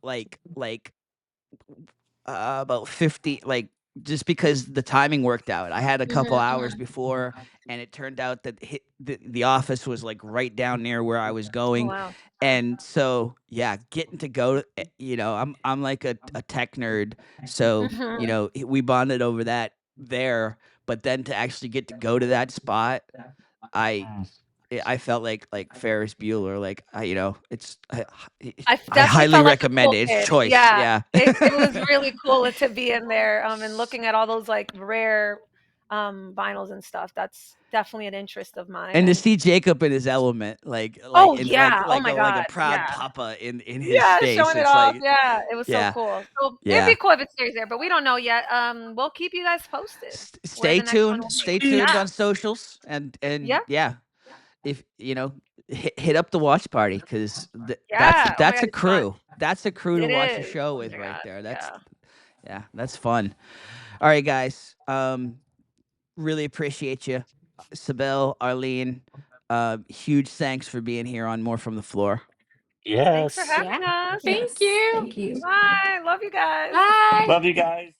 about 50, like, just because the timing worked out. I had a couple mhm, hours mhm. before, and it turned out that the office was like right down near where I was Oh going. wow. And so, yeah, getting to go to, I'm like a tech nerd. So, Mhm. we bonded over that there, but then to actually get to go to that spot, I, Mm. I felt like Ferris Bueller, like I Definitely highly felt like a recommend cool it. It's kid. choice, Yeah, yeah. it was really cool to be in there, and looking at all those like rare vinyls and stuff. That's definitely an interest of mine. And to And see Jacob in his element, like oh in yeah, oh my like a god, proud yeah. papa in his Yeah, face, showing it it's off. like, Yeah, it was so yeah, cool. So it'd yeah. be cool if it stays there, but we don't know yet. We'll keep you guys posted where the next one will be. Stay Sweet. tuned Yeah, on socials, and yeah, yeah, if hit up the watch party, because yeah. Oh my that's god, a it's fun. crew. That's a crew to It watch a is. show Oh with my right god, there. yeah. Yeah, that's fun. All right, guys. Really appreciate you, Cibelle, Arlene. Huge thanks for being here on More from the Floor. Yes. Thanks for having us. Thank you. Thank you. Bye. Love you guys. Bye. Love you guys.